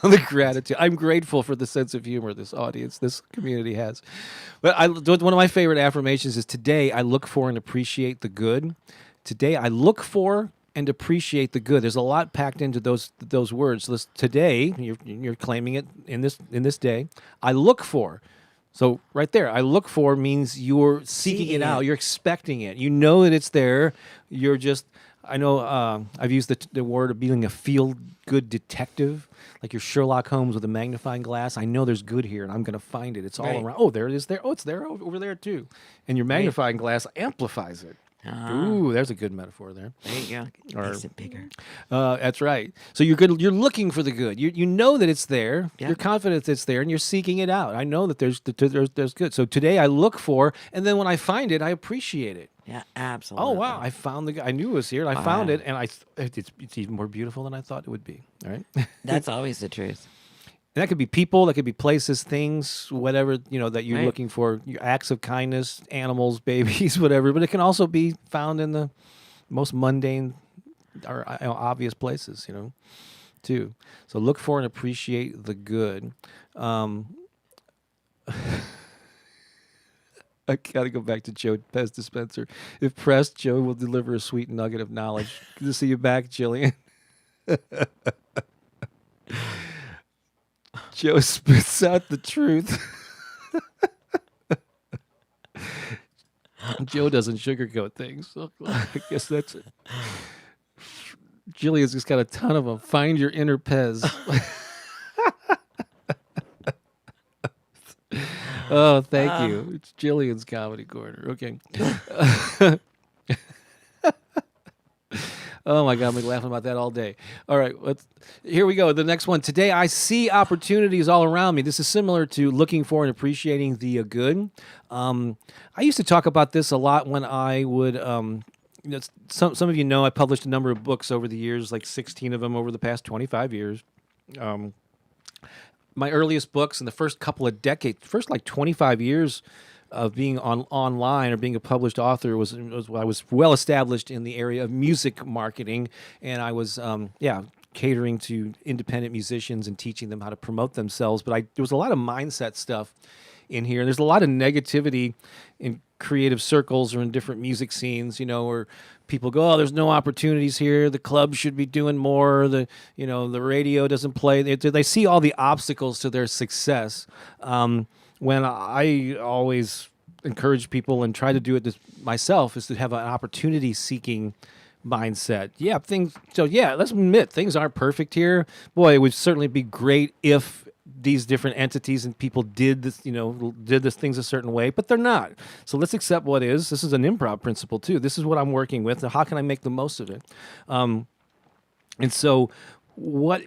on the gratitude. I'm grateful for the sense of humor this community has. But one of my favorite affirmations is today I look for and appreciate the good. Today I look for and appreciate the good. There's a lot packed into those words. Today you're claiming it in this day. I look for. So right there, I look for means you're seeking it out. You're expecting it. You know that it's there. You're just, I know I've used the word of being a feel-good detective, like you're Sherlock Holmes with a magnifying glass. I know there's good here, and I'm going to find it. It's all around. Oh, there it is there. Oh, it's there over there, too. And your magnifying glass amplifies it. Ooh, there's a good metaphor there. There you go. Makes it bigger. That's right. So you're good. You're looking for the good. You know that it's there. Yeah. You're confident that it's there, and you're seeking it out. I know that there's good. So today I look for, and then when I find it, I appreciate it. Yeah, absolutely. Oh wow! I found the guy. I knew it was here, and I found it, and it's even more beautiful than I thought it would be. All right. That's always the truth. And that could be people, that could be places, things, whatever, that you're looking for, your acts of kindness, animals, babies, whatever. But it can also be found in the most mundane or obvious places, too. So look for and appreciate the good. I got to go back to Joe Pez Dispenser. If pressed, Joe will deliver a sweet nugget of knowledge. Good to see you back, Jillian. Joe spits out the truth. Joe doesn't sugarcoat things. So I guess that's it. Jillian's just got a ton of them. Find your inner Pez. Oh, thank you. It's Jillian's Comedy Corner. Okay. Oh my God, I'm laughing about that all day. All right, here we go. The next one. Today, I see opportunities all around me. This is similar to looking for and appreciating the good. I used to talk about this a lot when I would. Some of you know I published a number of books over the years, like 16 of them over the past 25 years. My earliest books in the first couple of decades, first like 25 years of being online or being a published author was I was well established in the area of music marketing, and I was catering to independent musicians and teaching them how to promote themselves. But there was a lot of mindset stuff in here. There's a lot of negativity in creative circles or in different music scenes, where people go, "Oh, there's no opportunities here. The club should be doing more. The radio doesn't play." They see all the obstacles to their success. When I always encourage people and try to do it myself is to have an opportunity-seeking mindset. Let's admit things aren't perfect here. Boy, it would certainly be great if these different entities and people did this, did this things a certain way, but they're not. So let's accept what is. This is an improv principle too. This is what I'm working with. How can I make the most of it? And so what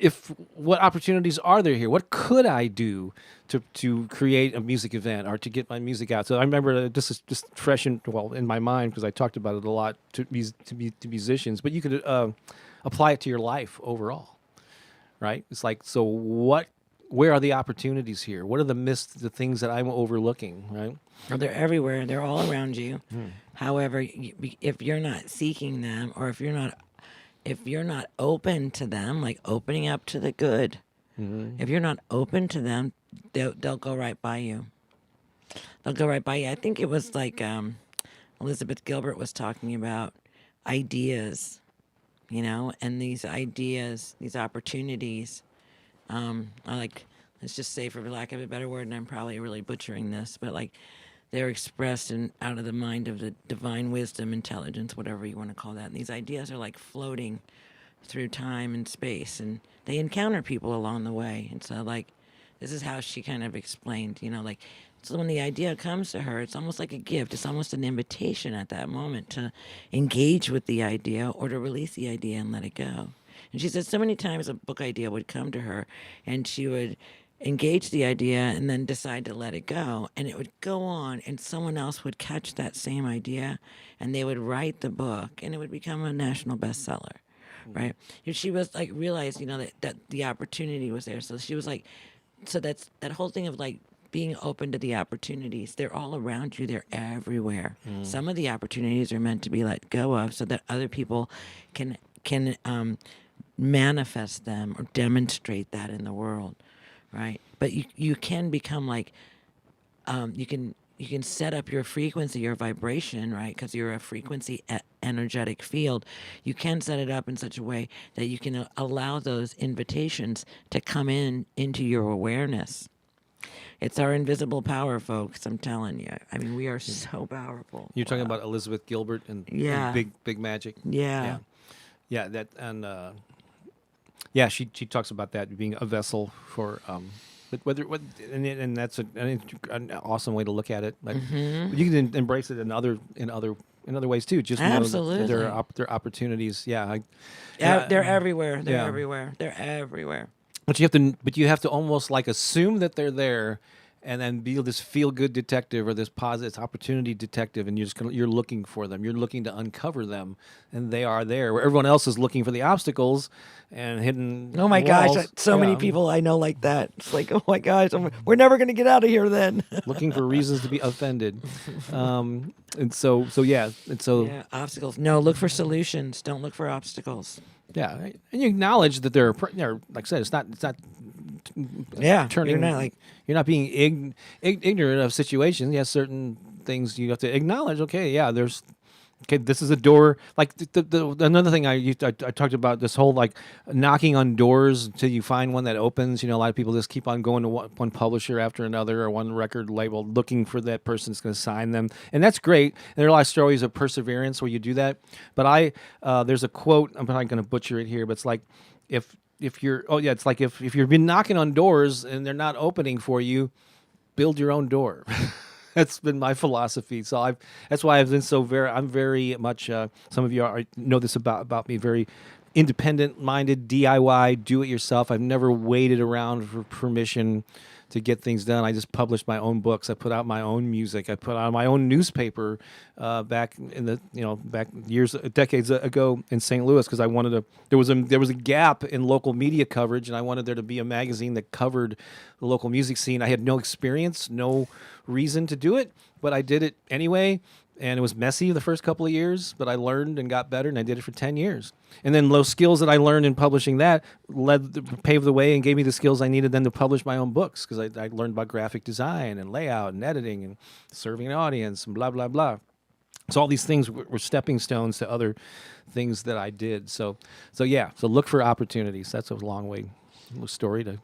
opportunities are there here? What could I do to create a music event or to get my music out? So I remember this is just fresh in my mind because I talked about it a lot to musicians, but you could apply it to your life overall, right? It's like, so where are the opportunities here? What are the things that I'm overlooking, right? Well, they're everywhere. They're all around you. However, if you're not seeking them, or if you're not open to them, like opening up to the good, if you're not open to them, they'll go right by you. They'll go right by you. I think it was like Elizabeth Gilbert was talking about ideas, and these ideas, these opportunities. Let's just say, for lack of a better word, and I'm probably really butchering this, but like they're expressed out of the mind of the divine wisdom, intelligence, whatever you want to call that. And these ideas are like floating through time and space, and they encounter people along the way. And so, like, this is how she kind of explained, so when the idea comes to her, it's almost like a gift. It's almost an invitation at that moment to engage with the idea or to release the idea and let it go. And she said so many times a book idea would come to her, and she would engage the idea and then decide to let it go. And it would go on, and someone else would catch that same idea, and they would write the book, and it would become a national bestseller, right? And she was like, realized, that the opportunity was there. So she was like, so that's that whole thing of like being open to the opportunities. They're all around you. They're everywhere. Some of the opportunities are meant to be let go of so that other people can manifest them or demonstrate that in the world, right? But you can become like, you can set up your frequency, your vibration, right? Because you're a frequency energetic field. You can set it up in such a way that you can allow those invitations to come into your awareness. It's our invisible power, folks. I'm telling you. I mean, we are so powerful. You're talking about Elizabeth Gilbert and Big Magic. Yeah. That and she talks about that being a vessel for and that's an awesome way to look at it. But you can embrace it in other ways too. Just absolutely, know that there are opportunities. They're everywhere. They're everywhere. They're everywhere. But you have to almost like assume that they're there, and then be this feel-good detective or this positive opportunity detective, and you're looking for them. You're looking to uncover them, and they are there. Where everyone else is looking for the obstacles and hidden. Oh my walls. gosh, so many people I know like that. It's like, oh my gosh, we're never going to get out of here then. Looking for reasons to be offended, and so obstacles. No, look for solutions. Don't look for obstacles. Yeah, and you acknowledge that there are, like I said, it's not. Turning. You're not being ignorant of situations. Certain things you have to acknowledge. Okay, there's Okay, this is a door. Like another thing I talked about, this whole like knocking on doors until you find one that opens. A lot of people just keep on going to one publisher after another or one record label looking for that person that's going to sign them, and that's great. And there are a lot of stories of perseverance where you do that. But there's a quote. I'm not going to butcher it here, but it's like if you're it's like if you've been knocking on doors and they're not opening for you, build your own door. That's been my philosophy. So that's why I've been I'm very much, some of you know this about me, very independent minded, DIY, do it yourself. I've never waited around for permission to get things done. I just published my own books. I put out my own music. I put out my own newspaper back in the back decades ago in St. Louis because I wanted to. There was a gap in local media coverage, and I wanted there to be a magazine that covered the local music scene. I had no experience, no reason to do it, but I did it anyway. And it was messy the first couple of years, but I learned and got better, and I did it for 10 years. And then those skills that I learned in publishing that paved the way and gave me the skills I needed then to publish my own books because I learned about graphic design and layout and editing and serving an audience and blah, blah, blah. So all these things were stepping stones to other things that I did. So look for opportunities. That's a long story to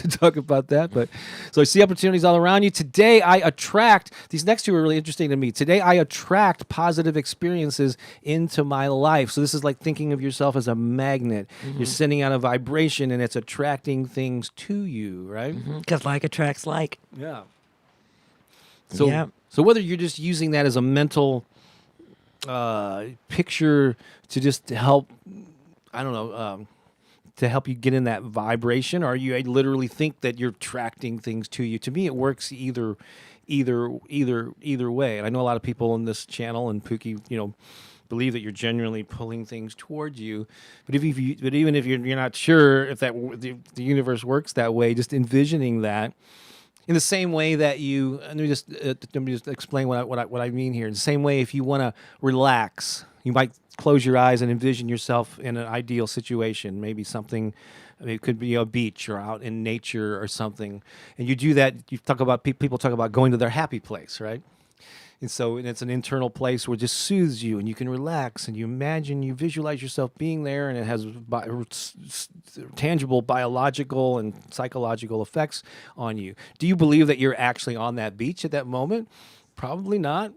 talk about that, but so I see opportunities all around you. Today I attract, these next two are really interesting to me. Today I attract positive experiences into my life. So this is like thinking of yourself as a magnet. You're sending out a vibration and it's attracting things to you, right? Because like attracts like. Yeah. So whether you're just using that as a mental picture to just help, I don't know, to help you get in that vibration, or you literally think that you're attracting things to you. To me, it works either way. And I know a lot of people on this channel and Pooki, believe that you're genuinely pulling things towards you. But even if you're not sure if the universe works that way, just envisioning that in the same way that let me just explain what I mean here. In the same way, if you want to relax, you might close your eyes and envision yourself in an ideal situation, maybe something. It could be a beach or out in nature or something, and you do that. You talk about people talk about going to their happy place, right? And it's an internal place where it just soothes you, and you can relax, and you visualize yourself being there, and it has tangible biological and psychological effects on you. Do you believe that you're actually on that beach at that moment? Probably not.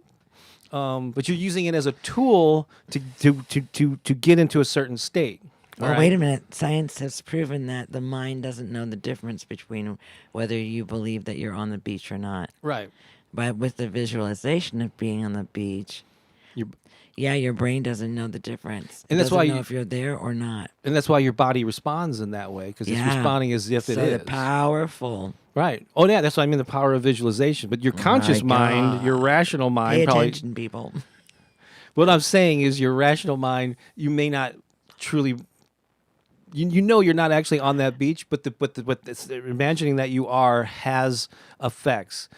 But you're using it as a tool to get into a certain state. Well, wait a minute. Science has proven that the mind doesn't know the difference between whether you believe that you're on the beach or not. Right. But with the visualization of being on the beach, your brain doesn't know the difference. And that's doesn't why know if you're there or not. And that's why your body responds in that way, because it's responding as if it is. So powerful. Right. Oh, yeah, that's what I mean, the power of visualization. But your conscious mind, your rational mind, Pay attention, people. What I'm saying is your rational mind, you may not truly... you're not actually on that beach, but imagining that you are has effects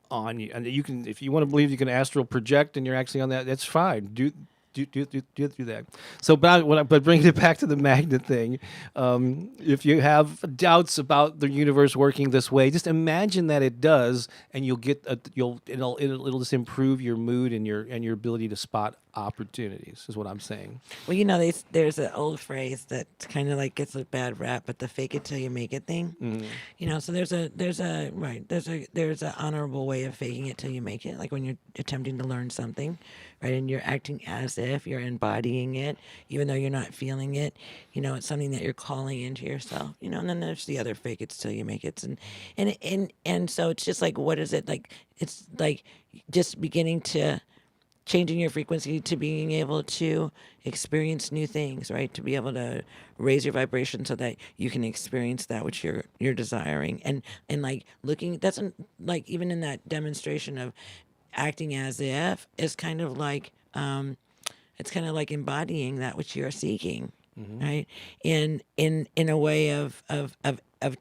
on you, and you can, if you want to believe, you can astral project, and you're actually on that. That's fine. Do that. So, but bringing it back to the magnet thing, if you have doubts about the universe working this way, just imagine that it does, and it'll just improve your mood and your ability to spot opportunities. Is what I'm saying. Well, there's an old phrase that kind of like gets a bad rap, but the fake it till you make it thing. Mm-hmm. So there's a honorable way of faking it till you make it, like when you're attempting to learn something, right? And you're acting as if you're embodying it, even though you're not feeling it. It's something that you're calling into yourself. And then there's the other fake it till you make it, and so it's just like, what is it like? It's like just beginning to changing your frequency to being able to experience new things, right? To be able to raise your vibration so that you can experience that which you're desiring, and like looking. That's like even in that demonstration of acting as if is kind of like it's kind of like embodying that which you're seeking, right? In a way of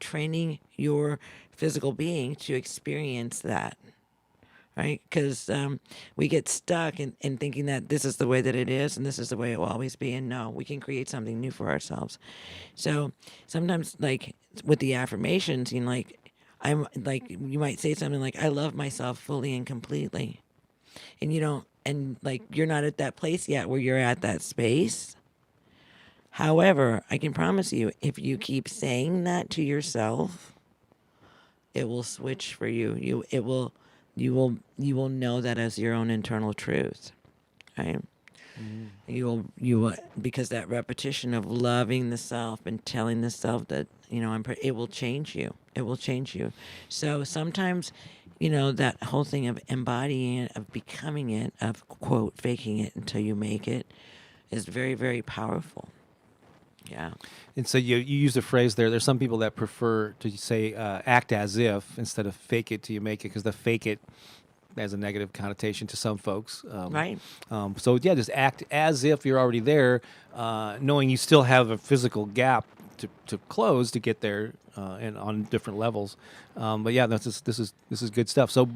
training your physical being to experience that. Right? Because we get stuck in thinking that this is the way that it is and this is the way it will always be. And no, we can create something new for ourselves. So sometimes, like with the affirmations, I'm like, you might say something like, I love myself fully and completely. And you don't, and like you're not at that place yet where you're at that space. However, I can promise you, if you keep saying that to yourself, it will switch for you. You will know that as your own internal truth, right? You will because that repetition of loving the self and telling the self that it will change you. It will change you. So sometimes, that whole thing of embodying it, of becoming it, of quote faking it until you make it, is very, very powerful. Yeah. And so you use a phrase there. There's some people that prefer to say act as if instead of fake it till you make it, because the fake it has a negative connotation to some folks. Right. So yeah, just act as if you're already there, knowing you still have a physical gap to close to get there, and on different levels. But yeah, this is good stuff. So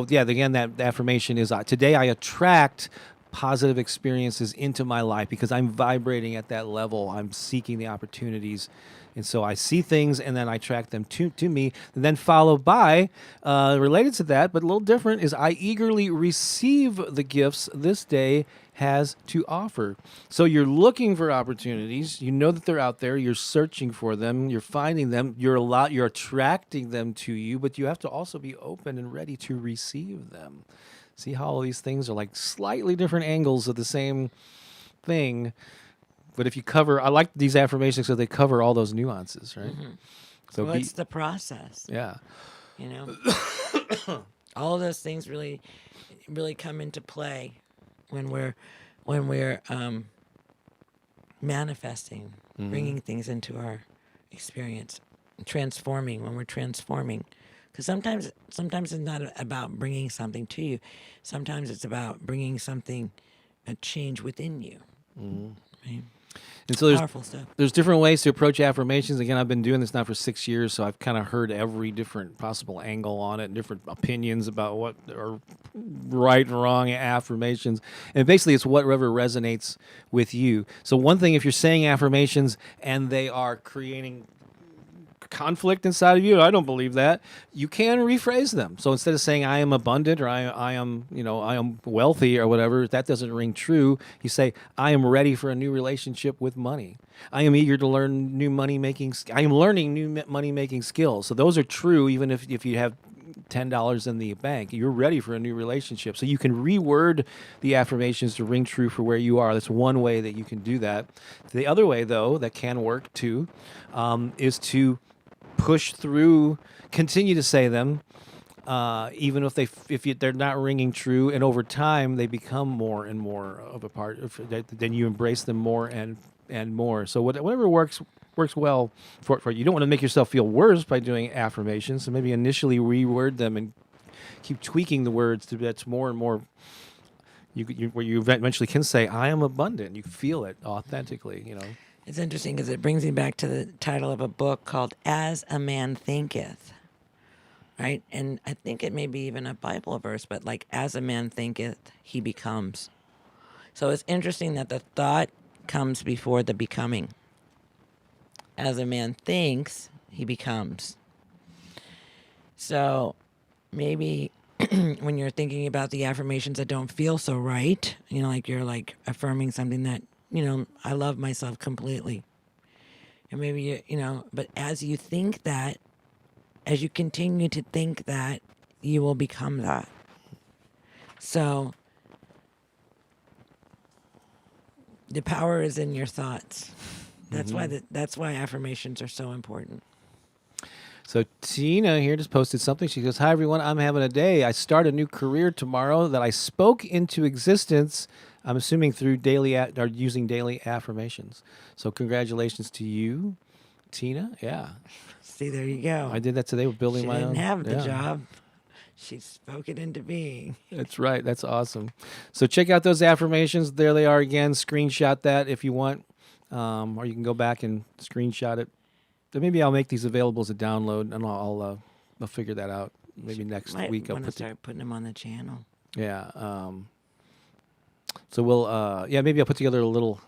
yeah, again, that affirmation is today I attract positive experiences into my life because I'm vibrating at that level. I'm seeking the opportunities. And so I see things and then I attract them to me. And then followed by, related to that, but a little different, is I eagerly receive the gifts this day has to offer. So you're looking for opportunities. You know that they're out there. You're searching for them. You're finding them. You're attracting them to you, but you have to also be open and ready to receive them. See how all these things are like slightly different angles of the same thing. But if you cover, I like these affirmations because they cover all those nuances, right? Mm-hmm. So Well, it's the process. yeah. All of those things really come into play when we're manifesting, bringing things into our experience, transforming. When we're transforming, because sometimes it's not about bringing something to you. Sometimes it's about bringing something, a change within you. Right? And so Powerful stuff. there's different ways to approach affirmations. Again, I've been doing this now for 6 years, so I've kind of heard every different possible angle on it, different opinions about what are right and wrong affirmations. And basically, it's whatever resonates with you. So one thing, if you're saying affirmations and they are creating conflict inside of you, I don't believe that, you can rephrase them. So instead of saying I am abundant or I am wealthy or whatever, that doesn't ring true. You say I am ready for a new relationship with money. I am eager to learn new money making. I am learning new money making skills. So those are true even if you have $10 in the bank. You're ready for a new relationship. So you can reword the affirmations to ring true for where you are. That's one way that you can do that. The other way, though, that can work too, is to push through, continue to say them, even if they're not ringing true, and over time they become more and more of a part of then you embrace them more and more. So whatever works well for you. You don't want to make yourself feel worse by doing affirmations. So maybe initially reword them and keep tweaking the words to that's more and more. Where you eventually can say I am abundant. You feel it authentically. It's interesting because it brings me back to the title of a book called As a Man Thinketh, right? And I think it may be even a Bible verse, but like, as a man thinketh, he becomes. So it's interesting that the thought comes before the becoming. As a man thinks, he becomes. So maybe when you're thinking about the affirmations that don't feel so right, like you're like affirming something that, I love myself completely. And maybe, but as you think that, as you continue to think that, you will become that. So the power is in your thoughts. That's that's why affirmations are so important. So Tina here just posted something. She goes, "Hi everyone, I'm having a day. I start a new career tomorrow that I spoke into existence. I'm assuming through or using daily affirmations. So congratulations to you, Tina." Yeah. See, there you go. I did that today with building She my own. didn't have the Yeah. job. She spoke it into being. That's right. That's awesome. So check out those affirmations. There they are again. Screenshot that if you want, or you can go back and screenshot it. Then maybe I'll make these available as a download, and I'll figure that out. Maybe next Might week. I'll want to put start putting them on the channel. Yeah. So we'll maybe I'll put together a little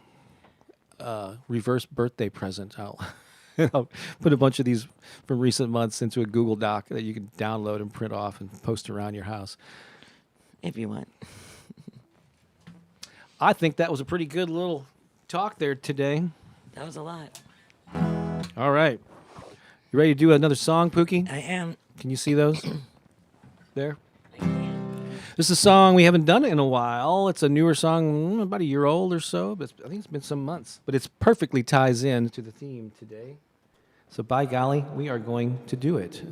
reverse birthday present. I'll put a bunch of these from recent months into a Google Doc that you can download and print off and post around your house. If you want. I think that was a pretty good little talk there today. That was a lot. All right. You ready to do another song, Pookie? I am. Can you see those? There. This is a song we haven't done it in a while. It's a newer song, about a year old or so, but I think it's been some months. But it perfectly ties in to the theme today. So by golly, we are going to do it.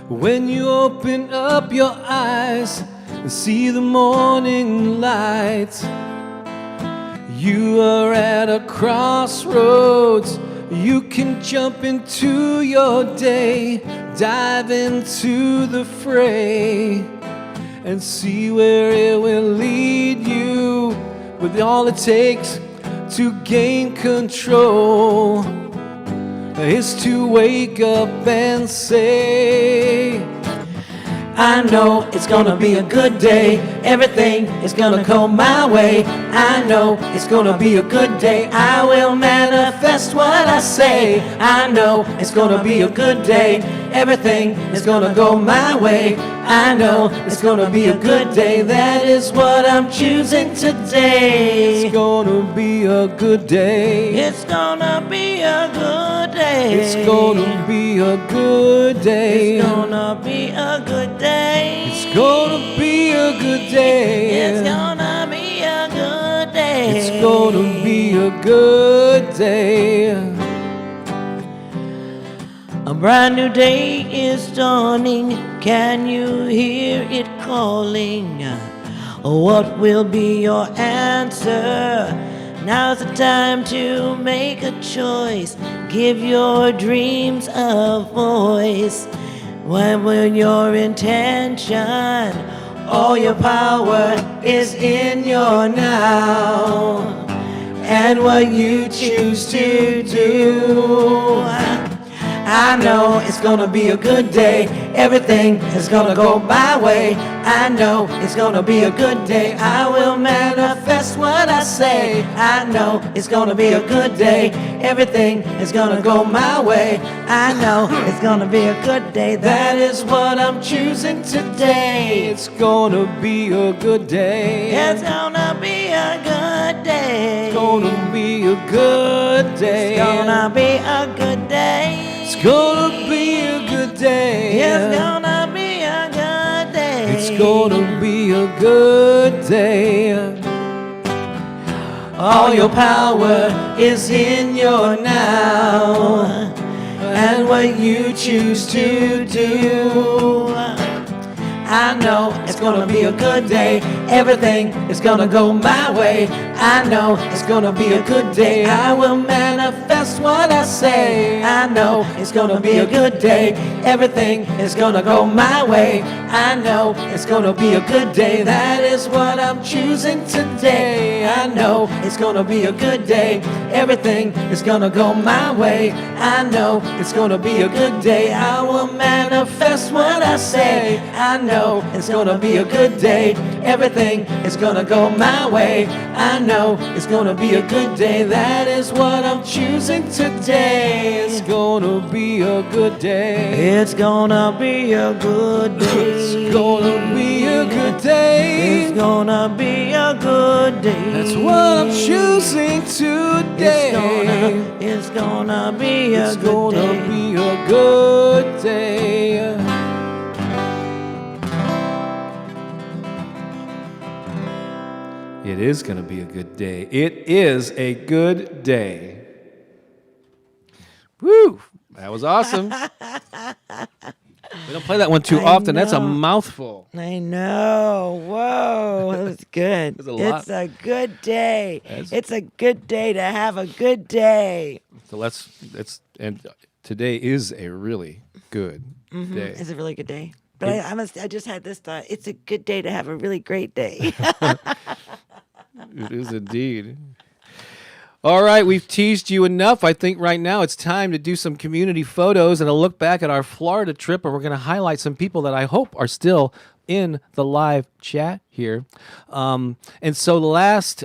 When you open up your eyes and see the morning light, you are at a crossroads. You can jump into your day, dive into the fray, and see where it will lead you with all it takes to gain control. Is to wake up and say, I know it's gonna be a good day. Everything is gonna go my way. I know it's gonna be a good day. I will manifest what I say. I know it's gonna be a good day. Everything is gonna go my way. I know it's gonna be a good day. That is what I'm choosing today. It's gonna be a good day. It's gonna be a good day. It's gonna be a good day. It's gonna be a good day. It's gonna be a good day. It's gonna be a good day. It's gonna be a good day. A brand new day is dawning. Can you hear it calling? What will be your answer? Now's the time to make a choice. Give your dreams a voice. What will your intention? All your power is in your now. And what you choose to do. I know it's gonna be a good day. Everything is gonna go my way. I know it's gonna be a good day. I will manifest what I say. I know it's gonna be a good day. Everything is gonna go my way. I know it's gonna be a good day. That is what I'm choosing today. It's gonna be a good day. It's gonna be a good day. It's gonna be a good day. It's gonna be a good day. It's gonna be a good day. It's gonna be a good day. It's gonna be a good day. All your power is in your now. And what you choose to do. I know it's gonna be a good day. Everything is gonna go my way. I know it's gonna be a good day. I will manifest what I say. I know it's gonna be a good day. Everything is gonna go my way. I know it's gonna be a good day. That is what I'm choosing today. I know it's gonna be a good day. Everything is gonna go my way. I know it's gonna be a good day. I will manifest what I say. I know it's gonna be a good day. Everything is gonna go my way. I know it's gonna be a good day. That is what I'm choosing today. It's gonna be a good day. It's gonna be a good day. It's gonna be a good day. It's gonna be a good day. That's what I'm choosing today. It's gonna be a good day. It's gonna be a good day. It is going to be a good day. It is a good day. Woo! That was awesome. We don't play that one too often. That's a mouthful. I know. Whoa. That was good. That's a lot. It's a good day. It's a good day to have a good day. So and today is a really good day. It's a really good day. But I just had this thought. It's a good day to have a really great day. It is indeed. All right, we've teased you enough. I think right now it's time to do some community photos and a look back at our Florida trip, and we're going to highlight some people that I hope are still in the live chat here. And so the last,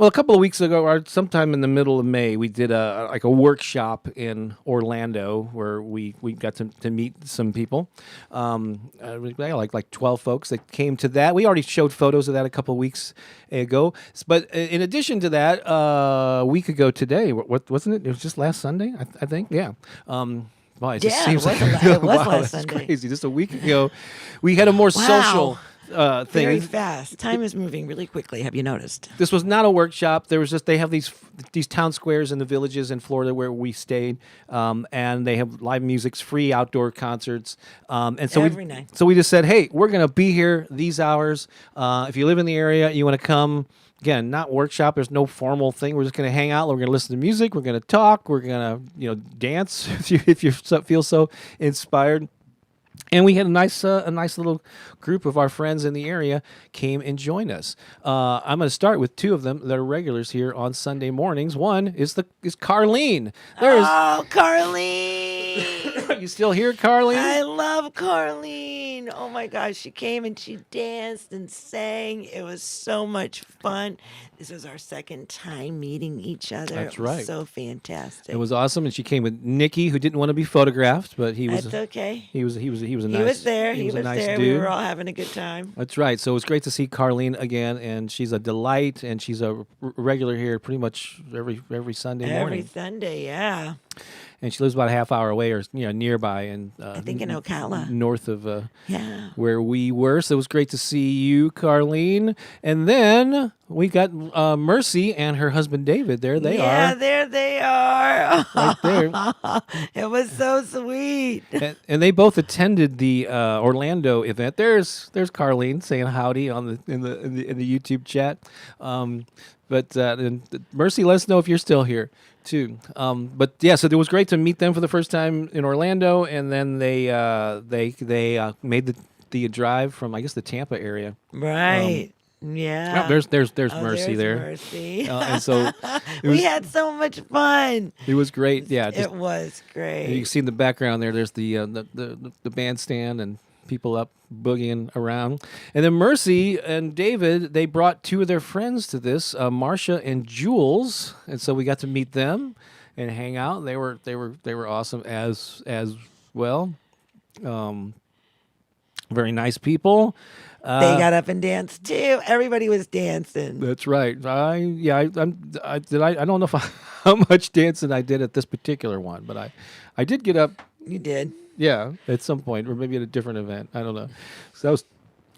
Well, a couple of weeks ago, or sometime in the middle of May, we did a workshop in Orlando where we got to meet some people. Like 12 folks that came to that. We already showed photos of that a couple of weeks ago. But in addition to that, a week ago today, what wasn't it? It was just last Sunday, I think. Yeah. Wow, it just seems like it was wow, last that's Sunday. crazy. Just a week ago, we had a more social thing. Very fast. Time is moving really quickly. Have you noticed? This was not a workshop. There was just they have these town squares in the villages in Florida where we stayed, and they have live music, free outdoor concerts, and so Every night. So we just said, hey, we're gonna be here these hours. If you live in the area, you want to come. Again, not workshop. There's no formal thing. We're just going to hang out. We're going to listen to music. We're going to talk. We're going to, dance if you feel so inspired. And we had a nice little group of our friends in the area came and joined us. I'm going to start with two of them that are regulars here on Sunday mornings. One is Carlene. Oh, Carlene! Are you still here, Carlene? I love Carlene. Oh my gosh, she came and she danced and sang. It was so much fun. This was our second time meeting each other. That's It was right. so fantastic. It was awesome, and she came with Nikki, who didn't want to be photographed, but he was. That's okay. He was a nice. He was there. He was a nice there. dude. We were all having a good time. That's right. So it was great to see Carlene again, and she's a delight, and she's a regular here pretty much every Sunday morning. Every Sunday, yeah. And she lives about a half hour away, or nearby, and I think in Ocala. north of Yeah. where we were. So it was great to see you, Carlene. And then we got Mercy and her husband David. There they Yeah, are, there they are. right there. It was so sweet. And they both attended the Orlando event. There's Carlene saying howdy on in the YouTube chat. But and Mercy, let us know if you're still here too. But yeah, so it was great to meet them for the first time in Orlando, and then they made the drive from, I guess, the Tampa area. Right. Yeah. Oh, there's Oh, Mercy there's there. Mercy. And so We had so much fun. it was great. Yeah, just, It was and you great. can see in the background there. There's the bandstand and people up boogieing around. And then Mercy and David, they brought two of their friends to this, Marcia and Jules, and so we got to meet them and hang out. They were awesome as well. Very nice people. They got up and danced too. Everybody was dancing. That's right. I don't know how much dancing I did at this particular one, but I did get up. You did. Yeah, at some point, or maybe at a different event. I don't know. So I was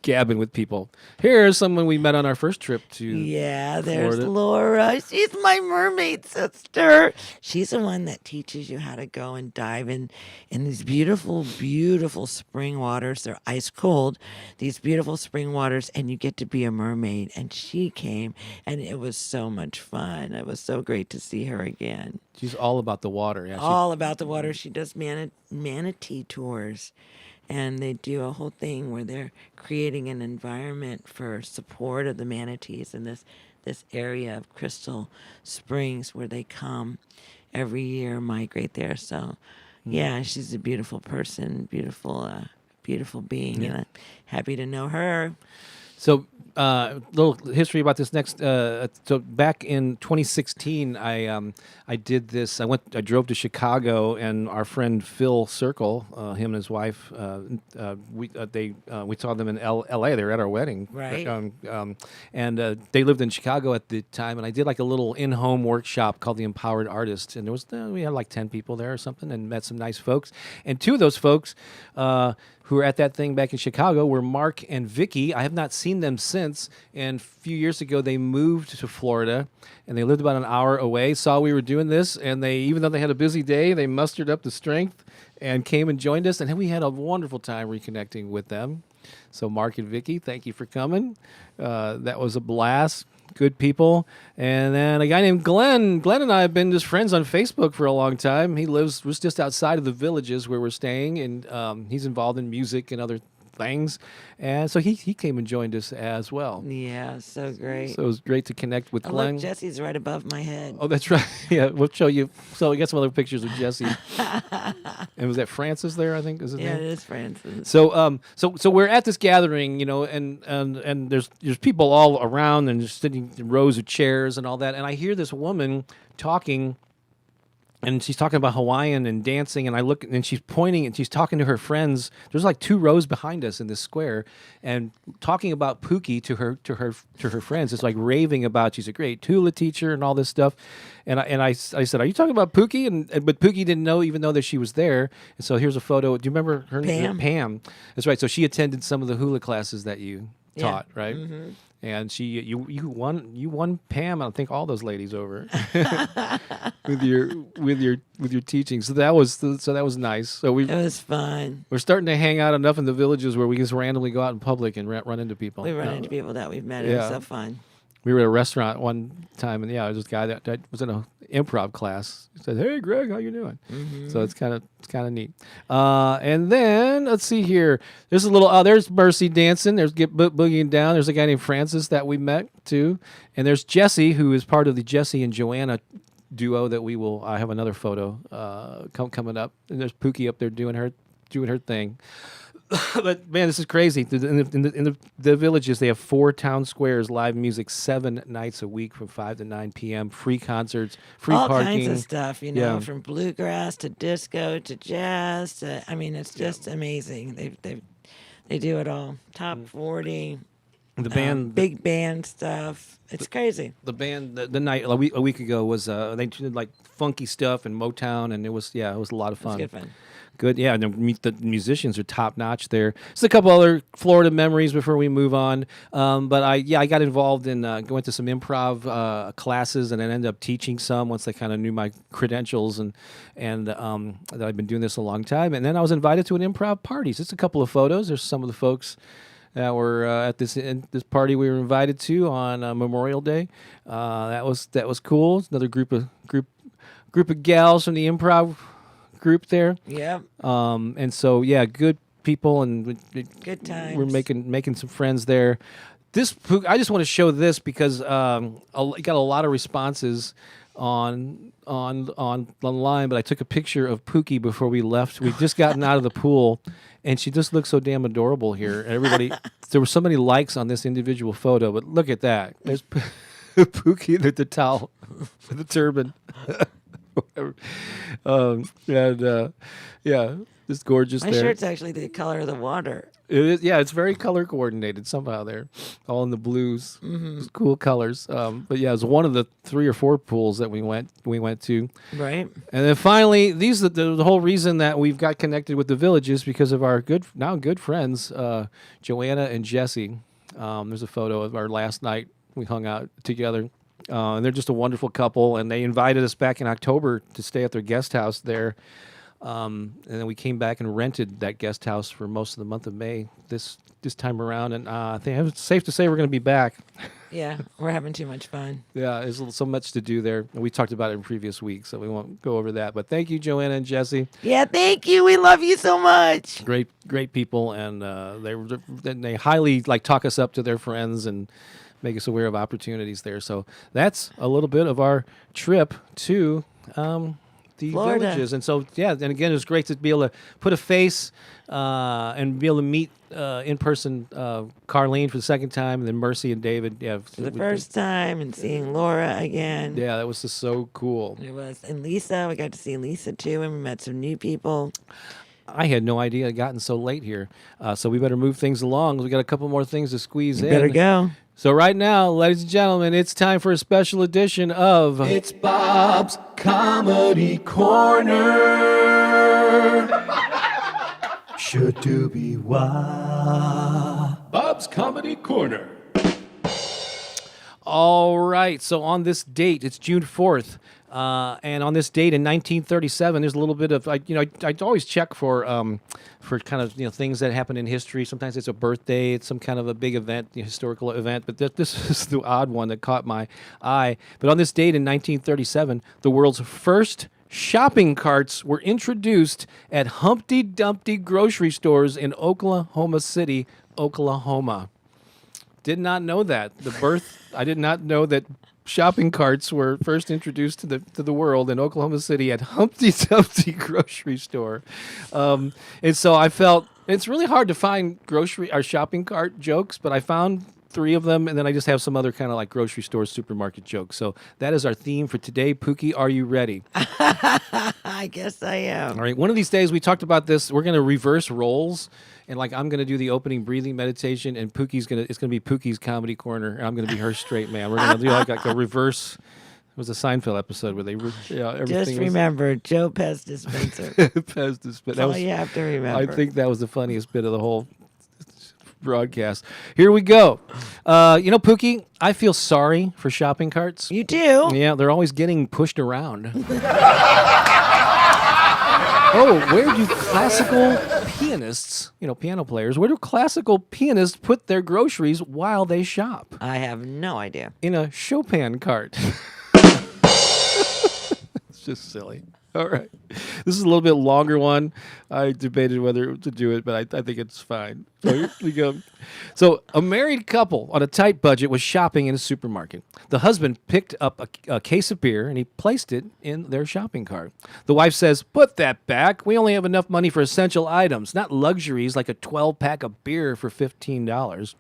gabbing with people. Here's someone we met on our first trip to. Yeah, there's Florida. Laura. She's my mermaid sister. She's the one that teaches you how to go and dive in these beautiful, beautiful spring waters. They're ice cold, these beautiful spring waters, and you get to be a mermaid. And she came, and it was so much fun. It was so great to see her again. She's all about the water. Yeah, All about the water. She does manatee tours. And they do a whole thing where they're creating an environment for support of the manatees in this area of Crystal Springs where they come every year, migrate there. So, yeah, she's a beautiful person, beautiful being, and I'm happy to know her. So, little history about this next. So back in 2016, I did this. I drove to Chicago, and our friend Phil Circle, him and his wife, we saw them in L.A. They were at our wedding, Right. And they lived in Chicago at the time. And I did like a little in-home workshop called the Empowered Artist, and we had like 10 people there or something, and met some nice folks. And two of those folks who were at that thing back in Chicago were Mark and Vicky. I have not seen them since. And a few years ago, they moved to Florida, and they lived about an hour away, saw we were doing this, and even though they had a busy day, they mustered up the strength and came and joined us, and we had a wonderful time reconnecting with them. So Mark and Vicky, thank you for coming. That was a blast. Good people. And then a guy named Glenn. Glenn and I have been just friends on Facebook for a long time. He was just outside of the villages where we're staying, and he's involved in music and other things, and so he came and joined us as well. Yeah, so great. So it was great to connect with Oh, Glenn. look, Jesse's right above my head. Oh, that's right. Yeah, we'll show you. So we got some other pictures of Jesse. And was that Francis there? I think is his Yeah, name. it is Francis. So we're at this gathering, and there's people all around and just sitting in rows of chairs and all that. And I hear this woman talking, and she's talking about Hawaiian and dancing. And I look, and she's pointing, and she's talking to her friends. There's like 2 rows behind us in this square, and talking about Pooki to her friends. It's like raving about she's a great hula teacher and all this stuff. And I said, "Are you talking about Pooki?" But Pooki didn't know, even though that she was there. And so here's a photo. Do you remember her name? Pam. Pam. That's right. So she attended some of the hula classes that you taught, right? Mm-hmm. And you won Pam, I think, all those ladies over with your teaching. So that was nice. So It was fun. we're starting to hang out enough in the villages where we just randomly go out in public and run into people. We run into people that we've met. It was yeah. so fun. We were at a restaurant one time, and there was this guy that was in an improv class. He said, "Hey, Greg, how you doing?" Mm-hmm. So it's kind of neat. And then let's see here. There's a little. There's Mercy dancing. There's boogieing down. There's a guy named Francis that we met too, and there's Jesse, who is part of the Jesse and Joanna duo that we will. I have another photo coming up, and there's Pooki up there doing her thing. But man, this is crazy. In the villages, they have 4 town squares, live music 7 nights a week from 5 to 9 p.m. Free concerts, free All parking. kinds of stuff, Yeah. from bluegrass to disco to jazz. It's just amazing. They do it all. Top 40. The band, Big band stuff. It's crazy. the band, the night a week ago was they did like funky stuff and Motown, and it was a lot of It's fun. good fun. Good, yeah. And the musicians are top notch there. Just a couple other Florida memories before we move on. But I got involved in going to some improv classes, and then ended up teaching some once they kind of knew my credentials and that I've been doing this a long time. And then I was invited to an improv party. Just a couple of photos. There's some of the folks that were at this party we were invited to on Memorial Day. That was cool. It's another group of gals from the improv group there. Yep. And so good people, and Good times. we're making some friends there. I just want to show this because I got a lot of responses on online, but I took a picture of Pooki before we left. We'd just gotten out of the pool, and she just looks so damn adorable here. And everybody, there were so many likes on this individual photo, but look at that. There's Pooki with the towel, with the turban. Just gorgeous. My there. shirt's actually the color of the water. It is, it's very color coordinated somehow there, all in the blues. Mm-hmm. It's cool colors. But it was one of the 3 or 4 pools that we went to. Right. And then finally, these are the whole reason that we've got connected with the villages, because of our good friends, Joanna and Jesse. There's a photo of our last night we hung out together. And they're just a wonderful couple, and they invited us back in October to stay at their guest house there. And then we came back and rented that guest house for most of the month of May this time around. And I think it's safe to say we're going to be back. Yeah, we're having too much fun. Yeah, there's so much to do there. And we talked about it in previous weeks, so we won't go over that. But thank you, Joanna and Jesse. Yeah, thank you. We love you so much. Great people, and they highly talk us up to their friends and make us aware of opportunities there. So that's a little bit of our trip to the Florida. villages. And so, and again, it was great to be able to put a face and be able to meet in person Carlene for the second time, and then Mercy and David. Yeah, For the first time, and seeing Laura again. Yeah, that was just so cool. It was. And Lisa, we got to see Lisa too, and we met some new people. I had no idea it had gotten so late here. So we better move things along. We got a couple more things to squeeze in. Better go. So right now, ladies and gentlemen, it's time for a special edition of It's Bob's Comedy Corner. Should do be why. Bob's Comedy Corner. All right. So on this date, it's June 4th. And on this date in 1937, there's a little bit of, I always check for kind of, things that happen in history. Sometimes it's a birthday, it's some kind of a big event, historical event, but this is the odd one that caught my eye. But on this date in 1937, the world's first shopping carts were introduced at Humpty Dumpty grocery stores in Oklahoma City, Oklahoma. Did not know that. I did not know that shopping carts were first introduced to the world in Oklahoma City at Humpty Dumpty grocery store. And so I felt it's really hard to find grocery or shopping cart jokes, but I found 3 of them, and then I just have some other kind of like grocery store, supermarket jokes. So that is our theme for today. Pookie, are you ready? I guess I am. All right. One of these days, we talked about this. We're going to reverse roles, and like I'm going to do the opening breathing meditation, and it's going to be Pookie's comedy corner, and I'm going to be her straight man. We're going to do like a reverse. It was a Seinfeld episode where everything Just remember, Joe Pez Dispenser. Pez Dispenser. That's all you have to remember. I think that was the funniest bit of the whole broadcast. Here we go. Pookie, I feel sorry for shopping carts. You do? Yeah, they're always getting pushed around. Where do classical pianists, piano players, where do classical pianists put their groceries while they shop? I have no idea. In a Chopin cart. It's just silly. All right. This is a little bit longer one. I debated whether to do it, but I think it's fine. So here we go. So a married couple on a tight budget was shopping in a supermarket. The husband picked up a case of beer and he placed it in their shopping cart. The wife says, "Put that back. We only have enough money for essential items, not luxuries like a 12-pack of beer for $15.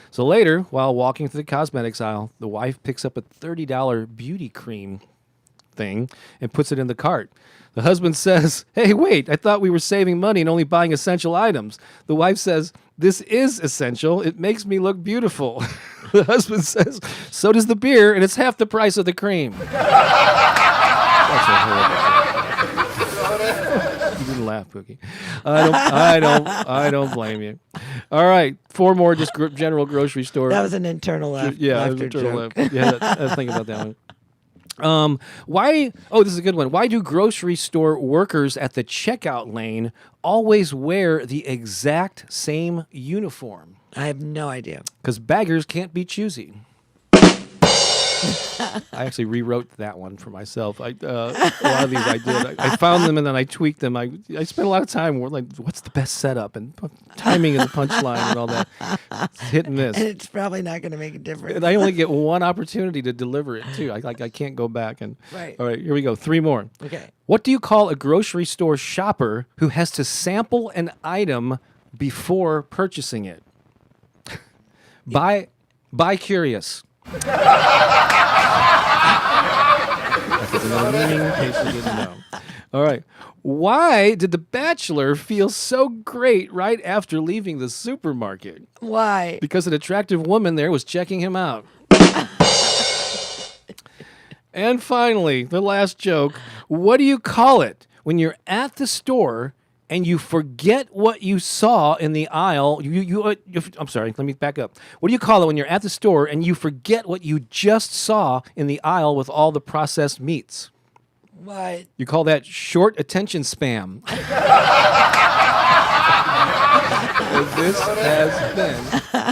So later, while walking through the cosmetics aisle, the wife picks up a $30 beauty cream thing and puts it in the cart. The husband says, "Hey, wait, I thought we were saving money and only buying essential items." The wife says, "This is essential. It makes me look beautiful." The husband says, "So does the beer, and it's half the price of the cream." That's a horrible. You didn't laugh, Pookie. I don't blame you. All right, 4 more just general grocery store. That was an internal laugh. Yeah, laughter joke. Yeah, I was thinking about that one. This is a good one. Why do grocery store workers at the checkout lane always wear the exact same uniform? I have no idea. Because baggers can't be choosy. I actually rewrote that one for myself. A lot of these I did. I found them and then I tweaked them. I spent a lot of time like, what's the best setup and timing of the punchline and all that. It's hit and miss. And it's probably not going to make a difference. And I only get one opportunity to deliver it too. I can't go back and. Right. All right, here we go. 3 more. Okay. What do you call a grocery store shopper who has to sample an item before purchasing it? Buy curious. That's another meaning in case you didn't know. All right. Why did the bachelor feel so great right after leaving the supermarket? Why? Because an attractive woman there was checking him out. And finally, the last joke. What do you call it when you're at the store and you forget what you saw in the aisle? I'm sorry, let me back up. What do you call it when you're at the store and you forget what you just saw in the aisle with all the processed meats? What? You call that short attention spam. This has been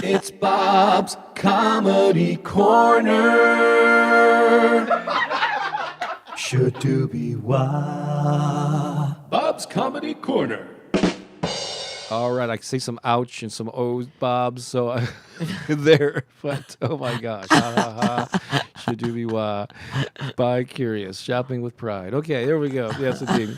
It's Bob's Comedy Corner. Should-do-be-wah. Bob's Comedy Corner. All right, I see some ouch and some ohs, Bob, so there. But, oh my gosh. Should-do-be-wah. Buy curious. Shopping with pride. Okay, there we go. Yes, indeed.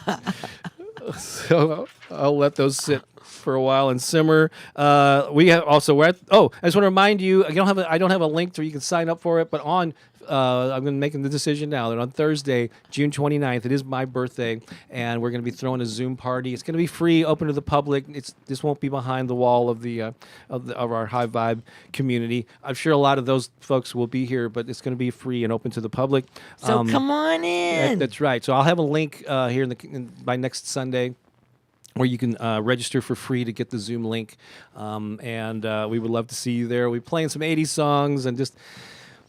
So I'll let those sit for a while and simmer. I just want to remind you, I don't have a link where you can sign up for it, but I'm going to make the decision now that on Thursday, June 29th, it is my birthday, and we're going to be throwing a Zoom party. It's going to be free, open to the public. This won't be behind the wall of our High Vibe community. I'm sure a lot of those folks will be here, but it's going to be free and open to the public. So come on in. That's right. So I'll have a link here by next Sunday, where you can register for free to get the Zoom link. And we would love to see you there. We'll be playing some 80s songs and just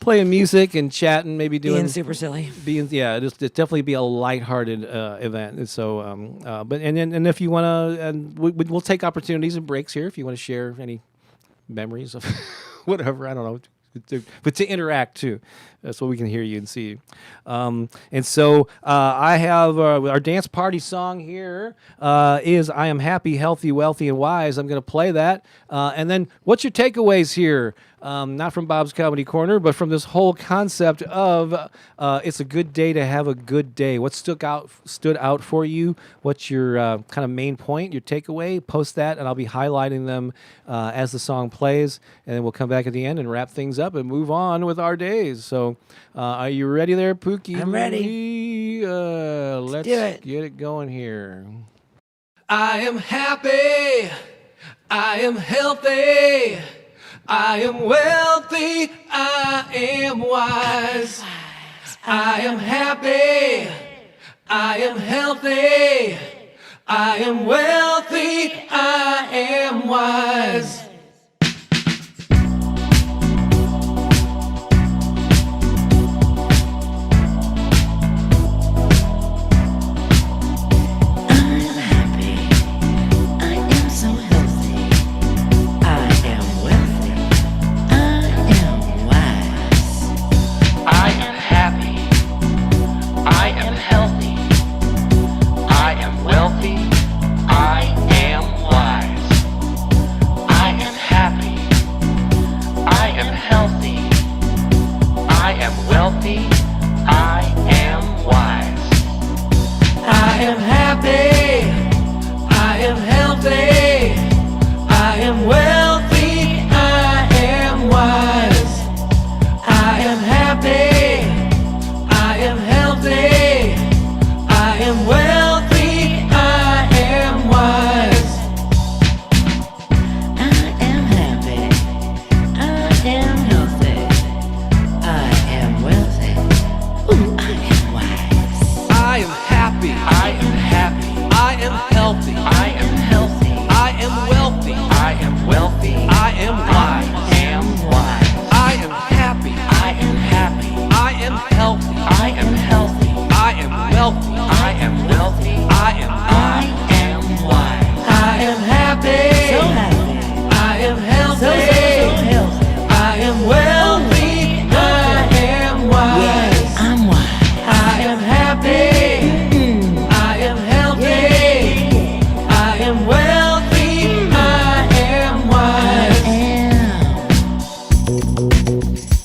playing music and chatting, maybe Being super silly. It'll definitely be a lighthearted event. And so, and if you want to, and we'll take opportunities and breaks here if you want to share any memories of whatever. I don't know. but to interact too. So we can hear you and see you. And so I have our dance party song here is I Am Happy, Healthy, Wealthy, and Wise. I'm going to play that. And then what's your takeaways here? Not from Bob's Comedy Corner, but from this whole concept of it's a good day to have a good day. What stood out for you? What's your kind of main point, your takeaway? Post that, and I'll be highlighting them as the song plays. And then we'll come back at the end and wrap things up and move on with our days. So are you ready there, Pooki? I'm ready. Let's do it. get it going here. I am happy. I am healthy. I am wealthy, I am wise. I am happy, I am healthy. I am wealthy, I am wise.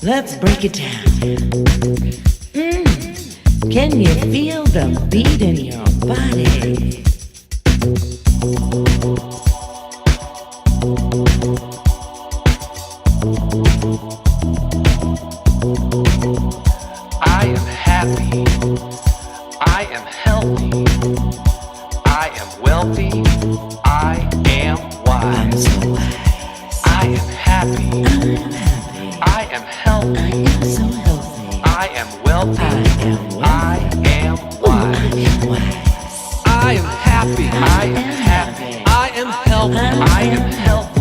Let's break it down. Can you feel the beat in your body? I am happy. I am healthy. I am wealthy. I am I'm wise. so wise. I am happy. I'm happy. I am I healthy. am so healthy. I am wealthy. I am wealthy. I am I wise. am wise. I am happy. I am happy. I am healthy. I am healthy.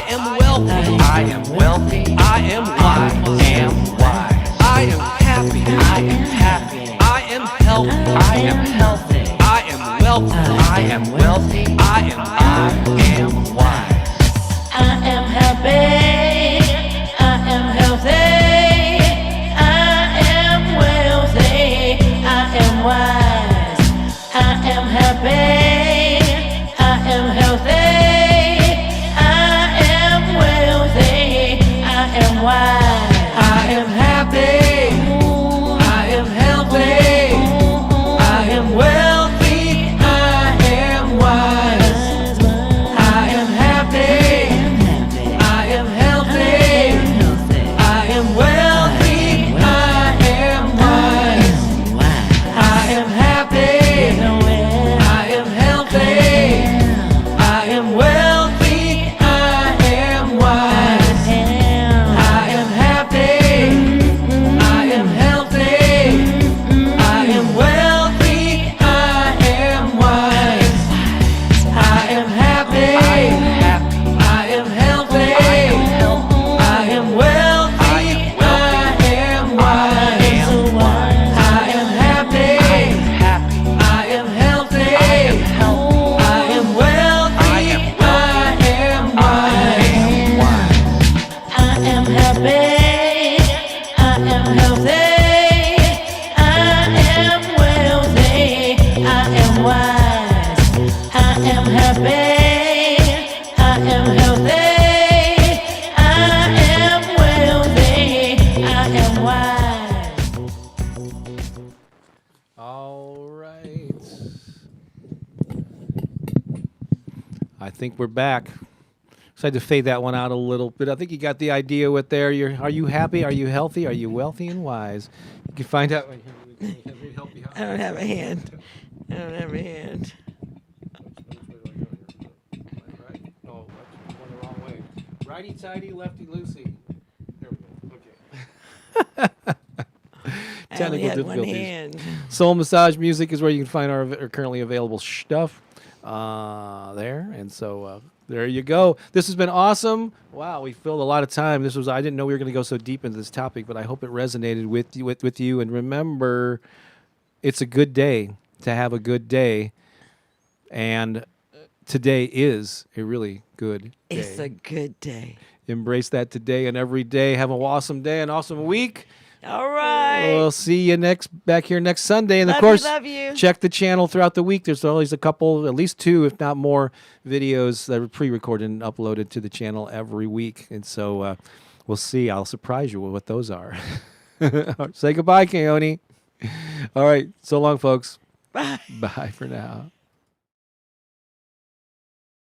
I am wealthy. I am wealthy. I am wise. I am wise. I am happy. I am happy. I am healthy. I am healthy. I am wealthy. I am wealthy. I am wise. I am happy. I am healthy. I am wealthy. I am wise. I am happy. I am healthy. I am wealthy. I am wise. I am happy. I am healthy. I am wealthy. I am wise. I am happy. I think we're back. So I had to fade that one out a little bit. I think you got the idea with there. Are you happy? Are you healthy? Are you wealthy and wise? You can find out. I don't have a hand. I don't have a hand. Oh, that's going the wrong way. Righty tighty, lefty loosey. There we go. Okay. I only had one hand. Soul Massage Music is where you can find our currently available stuff there. And so there you go. This has been awesome. Wow, we filled a lot of time. I didn't know we were going to go so deep into this topic, but I hope it resonated with you. And remember, it's a good day to have a good day. And today is a really good day. It's a good day. Embrace that today and every day. Have an awesome day, an awesome week. All right. We'll see you back here next Sunday. And Love of course, you, love you. check the channel throughout the week. There's always a couple, at least 2, if not more, videos that are pre-recorded and uploaded to the channel every week. And so we'll see. I'll surprise you with what those are. Say goodbye, Keone. All right. So long, folks. Bye. Bye for now.